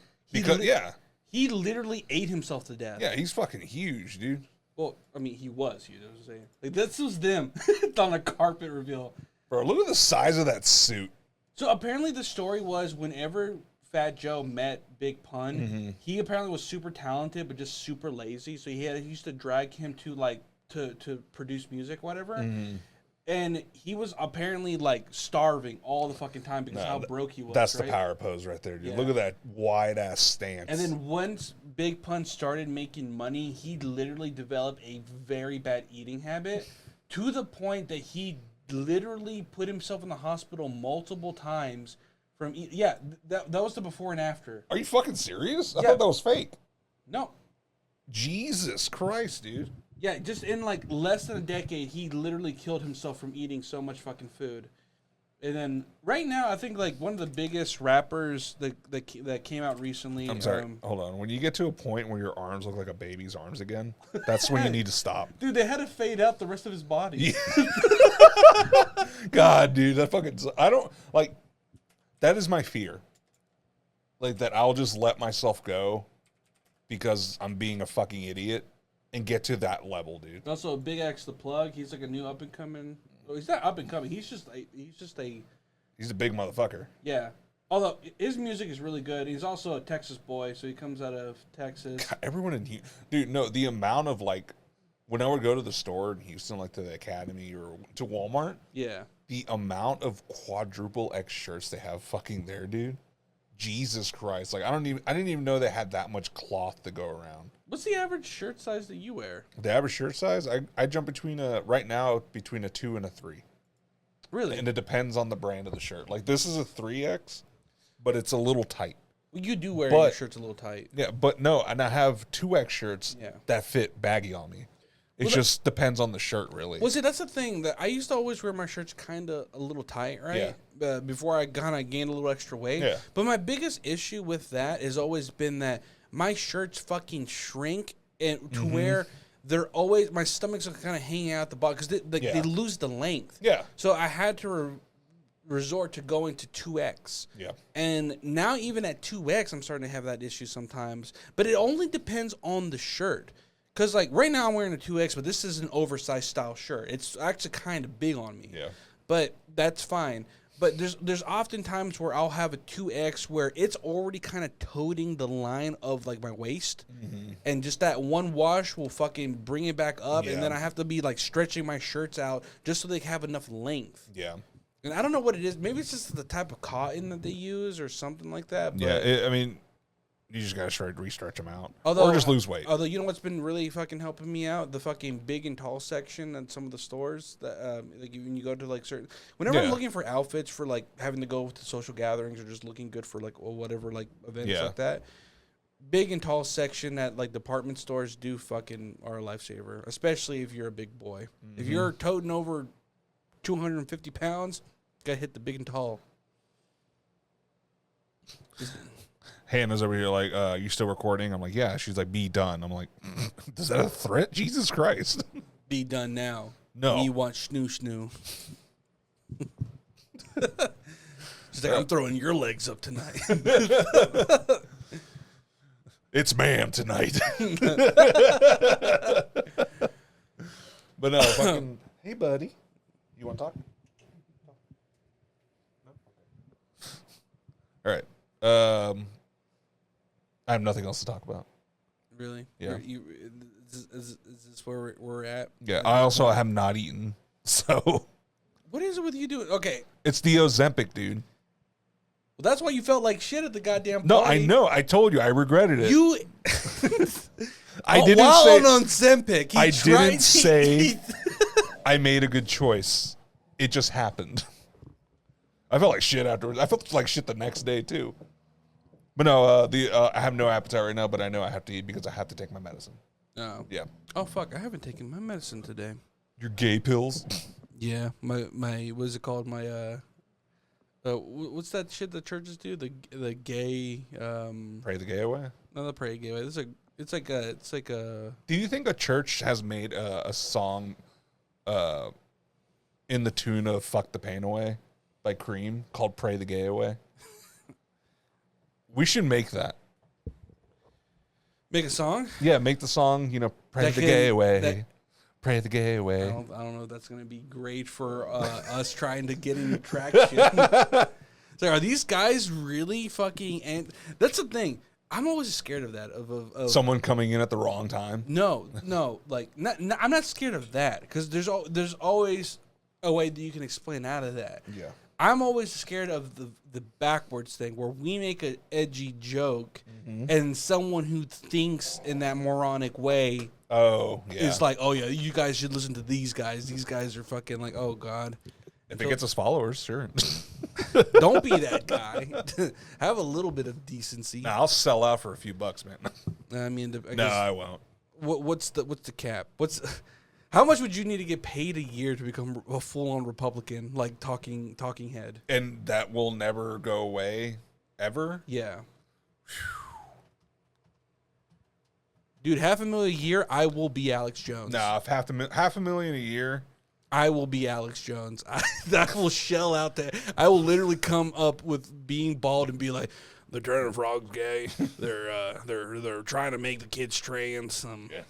He literally ate himself to death. Yeah, he's fucking huge, dude. Well, I mean, he was huge. I was saying, like this was them on a carpet reveal. Bro, look at the size of that suit. So apparently, the story was whenever Fat Joe met Big Pun, he apparently was super talented, but just super lazy. So he used to drag him to to produce music, whatever. And he was apparently like starving all the fucking time because how broke he was. That's the power pose right there, dude. Yeah. Look at that wide ass stance. And then once Big Pun started making money, he literally developed a very bad eating habit to the point that he literally put himself in the hospital multiple times from that was the before and after. Are you fucking serious? I thought that was fake. No. Jesus Christ, dude. Yeah, just in like less than a decade, he literally killed himself from eating so much fucking food. And then right now, I think like one of the biggest rappers that came out recently. I'm sorry, hold on. When you get to a point where your arms look like a baby's arms again, that's when you need to stop. Dude, they had to fade out the rest of his body. Yeah. God, dude, that fucking. I don't like. That is my fear. Like that, I'll just let myself go because I'm being a fucking idiot. And get to that level, dude. Also, Big X the Plug. He's like a new up and coming. Well, he's not up and coming. He's a big motherfucker. Yeah. Although his music is really good. He's also a Texas boy, so he comes out of Texas. God, everyone in Houston, dude. No, the amount of like, when I would go to the store in Houston, like to the Academy or to Walmart. Yeah. The amount of quadruple X shirts they have fucking there, dude. Jesus Christ! Like I didn't even know they had that much cloth to go around. What's the average shirt size that you wear? The average shirt size, I jump between right now between a 2 and a 3. Really? And it depends on the brand of the shirt. Like this is a 3X, but it's a little tight. Well, you do wear your shirts a little tight. Yeah, but no, and I have 2X shirts that fit baggy on me. It just depends on the shirt, really. Well, see, that's the thing that I used to always wear my shirts kind of a little tight, right? Yeah. Before I kind of gained a little extra weight. Yeah. But my biggest issue with that has always been that my shirts fucking shrink and to where they're always my stomach's kind of hanging out the bottom because they lose the length. Yeah. So I had to resort to going to 2X. Yeah. And now even at 2X, I'm starting to have that issue sometimes. But it only depends on the shirt. Because, like, right now I'm wearing a 2X, but this is an oversized style shirt. It's actually kind of big on me. Yeah. But that's fine. But there's often times where I'll have a 2X where it's already kind of toting the line of, like, my waist. And just that one wash will fucking bring it back up. Yeah. And then I have to be, like, stretching my shirts out just so they have enough length. Yeah. And I don't know what it is. Maybe it's just the type of cotton that they use or something like that. But Yeah, I mean, you just gotta try to re-stretch them out, or just lose weight. Although you know what's been really fucking helping me out, the fucking big and tall section at some of the stores that like when you go to like certain. Whenever I'm looking for outfits for like having to go to social gatherings or just looking good for like or whatever like events like that, big and tall section at like department stores do fucking are a lifesaver, especially if you're a big boy. If you're toting over 250 pounds, gotta hit the big and tall. Hannah's over here like, you still recording? I'm like, yeah. She's like, be done. I'm like, is that a threat? Jesus Christ. Be done now. No. We want snoo. She's like, I'm throwing your legs up tonight. It's ma'am tonight. But no, fucking, hey, buddy. You want to talk? All right. I have nothing else to talk about. Really? Yeah. Is this where we're at? Yeah. I also have not eaten. So. What is it with you doing? Okay. It's the Ozempic, dude. Well, that's why you felt like shit at the goddamn party. No, I know. I told you. I regretted it. You. I didn't while say. on Ozempic, I didn't say I made a good choice. It just happened. I felt like shit afterwards. I felt like shit the next day too. But no, I have no appetite right now. But I know I have to eat because I have to take my medicine. Oh. Yeah. Oh fuck! I haven't taken my medicine today. Your gay pills. Yeah, my what is it called? My what's that shit the churches do? The gay Pray the gay away. not the pray gay way. It's like a. Do you think a church has made a song, in the tune of "Fuck the Pain Away" by Cream called "Pray the Gay Away"? We should make that. Make a song? Yeah, make the song. Pray the gay away. Pray the gay away. I don't know if that's going to be great for us trying to get into traction. So are these guys really fucking... And that's the thing. I'm always scared of that. Of someone coming in at the wrong time. No. Like, I'm not scared of that. Because there's always a way that you can explain out of that. Yeah. I'm always scared of the backwards thing where we make an edgy joke and someone who thinks in that moronic way is like, oh yeah, you guys should listen to these guys. These guys are fucking like, oh God. If it gets us followers, sure. Don't be that guy. Have a little bit of decency. Nah, I'll sell out for a few bucks, man. I mean, I won't. What's the cap? How much would you need to get paid a year to become a full-on Republican, like talking head? And that will never go away, ever? Yeah. Dude, $500,000 a year, I will be Alex Jones. Nah, if $500,000 a year, I will be Alex Jones. I will shell out that. I will literally come up with being bald and be like, "They're turning frogs gay. They're trying to make the kids trans." Yeah.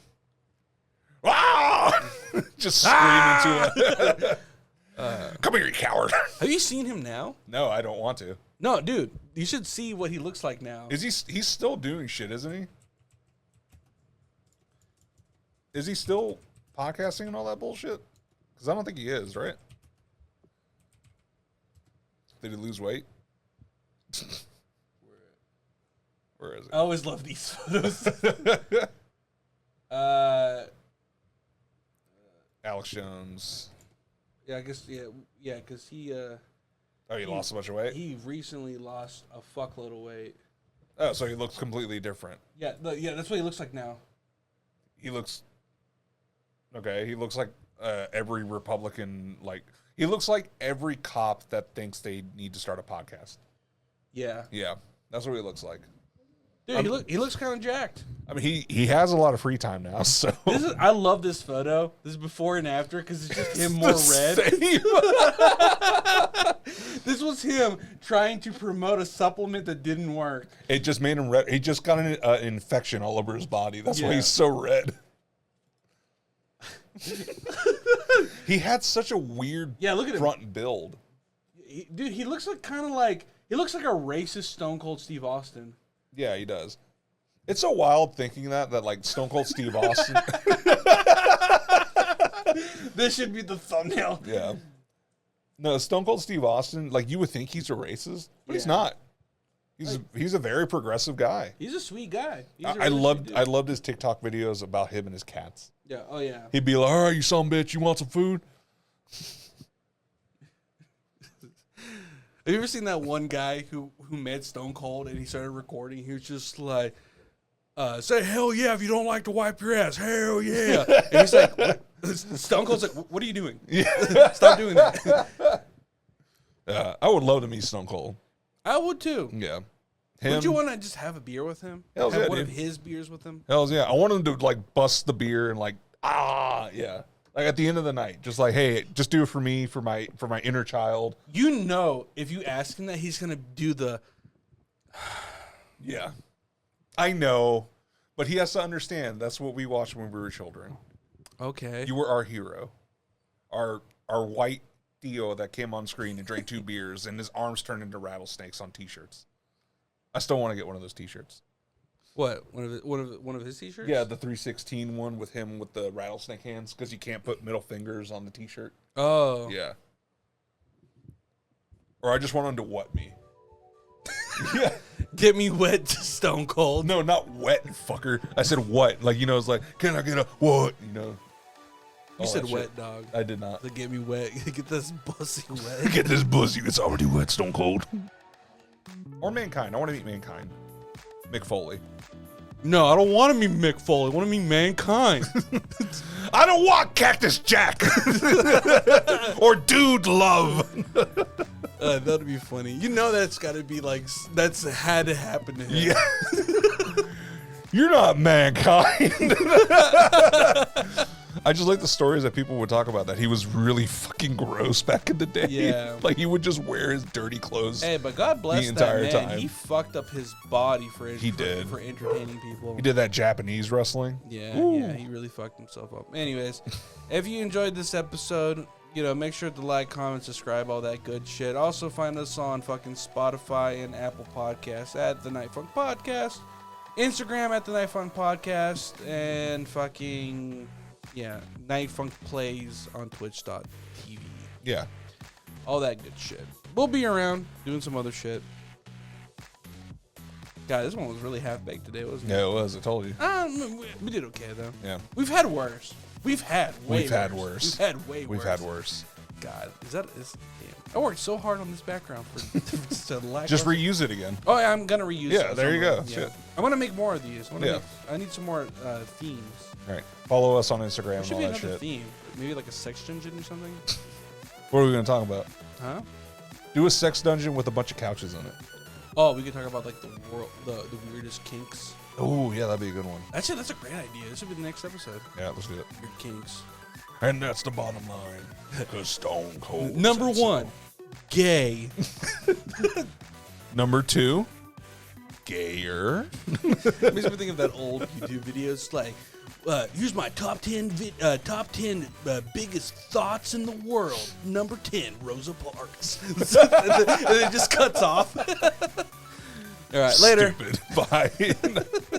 Ah! Just screaming to him. Come here, you coward. Have you seen him now? No, I don't want to. No, dude. You should see what he looks like now. Is he's still doing shit, isn't he? Is he still podcasting and all that bullshit? Because I don't think he is, right? Did he lose weight? Where is it? I always love these photos. Alex Jones. Yeah, I guess, yeah, because he... he lost a bunch of weight? He recently lost a fuckload of weight. Oh, so he looks completely different. Yeah, that's what he looks like now. He looks... Okay, he looks like every Republican, he looks like every cop that thinks they need to start a podcast. Yeah. Yeah, that's what he looks like. Dude, he looks kind of jacked. I mean, he has a lot of free time now, so... I love this photo. This is before and after, because it's just him more red. This was him trying to promote a supplement that didn't work. It just made him red. He just got an infection all over his body. That's why he's so red. He had such a weird look at front build. Dude, he looks like he looks like a racist Stone Cold Steve Austin. Yeah, he does. It's so wild thinking that Stone Cold Steve Austin. This should be the thumbnail. Yeah. No, Stone Cold Steve Austin, you would think he's a racist, but he's not. He's a very progressive guy. He's a sweet guy. I loved his TikTok videos about him and his cats. Yeah. Oh yeah. He'd be like, "All right, you son of a bitch, you want some food?" Have you ever seen that one guy who met Stone Cold and he started recording? He was just like, "Say hell yeah if you don't like to wipe your ass, hell yeah." And he's like, what? Stone Cold's like, "What are you doing? Yeah. Stop doing that." I would love to meet Stone Cold. I would too. Yeah, Would you want to just have a beer with him? Hells have yeah, one dude. of his beers with him? Hells yeah. I want him to like bust the beer and like, yeah. Like at the end of the night, just like, hey, just do it for me, for my inner child. You know, if you ask him that, he's going to do the... Yeah. I know, but he has to understand that's what we watched when we were children. Okay. You were our hero. Our white Theo that came on screen and drank 2 beers and his arms turned into rattlesnakes on t-shirts. I still want to get one of those t-shirts. What? One of his t-shirts? Yeah, the 316 one with him with the rattlesnake hands because you can't put middle fingers on the t-shirt. Oh. Yeah. Or I just want him to what me. Yeah. Get me wet, Stone Cold. No, not wet, fucker. I said what? Like, it's like, can I get a what? You said wet, dog. I did not. Get me wet. Get this pussy wet. Get this pussy that's already wet, Stone Cold. Or Mankind. I want to meet Mankind. Mick Foley. No, I don't want to meet Mick Foley. I want to meet Mankind. I don't want Cactus Jack. Or Dude Love. That'd be funny. That's got to be like, that's had to happen to him. Yeah. You're not Mankind. I just like the stories that people would talk about that he was really fucking gross back in the day. Yeah. Like he would just wear his dirty clothes. Hey, but God bless the that entire man. time. He fucked up his body for entertaining people. He did that Japanese wrestling. Yeah, Ooh. yeah, he really fucked himself up. Anyways, if you enjoyed this episode, make sure to like, comment, subscribe, all that good shit. Also find us on fucking Spotify and Apple Podcasts at The Night Funk Podcast, Instagram at The Night Funk Podcast, and fucking Night Funk Plays on Twitch.tv. Yeah. All that good shit. We'll be around doing some other shit. God, this one was really half-baked today, wasn't it? Yeah, it was. I told you. We did okay, though. Yeah. We've had worse. We've had way We've had worse. worse. We've had way worse. We've had worse. God, damn. I worked so hard on this background for just a lack Just of... reuse it again. Oh, yeah, I'm going to reuse it. Yeah, there you go. Shit. I want to make more of these. Yeah. I need some more themes. All right. Follow us on There Instagram should and be all that another shit. theme. Maybe like a sex dungeon or something. What are we going to talk about? Huh? Do a sex dungeon with a bunch of couches in it. Oh, we could talk about like the weirdest kinks. Oh, yeah, that'd be a good one. That's a great idea. This should be the next episode. Yeah, let's do it. Weird kinks. And that's the bottom line. Because Stone Cold. Number said so. 1, gay. Number 2, gayer. Makes me think of that old YouTube video. It's like, here's my top 10 biggest thoughts in the world. Number 10, Rosa Parks. And it just cuts off. All right, later. Stupid. Bye.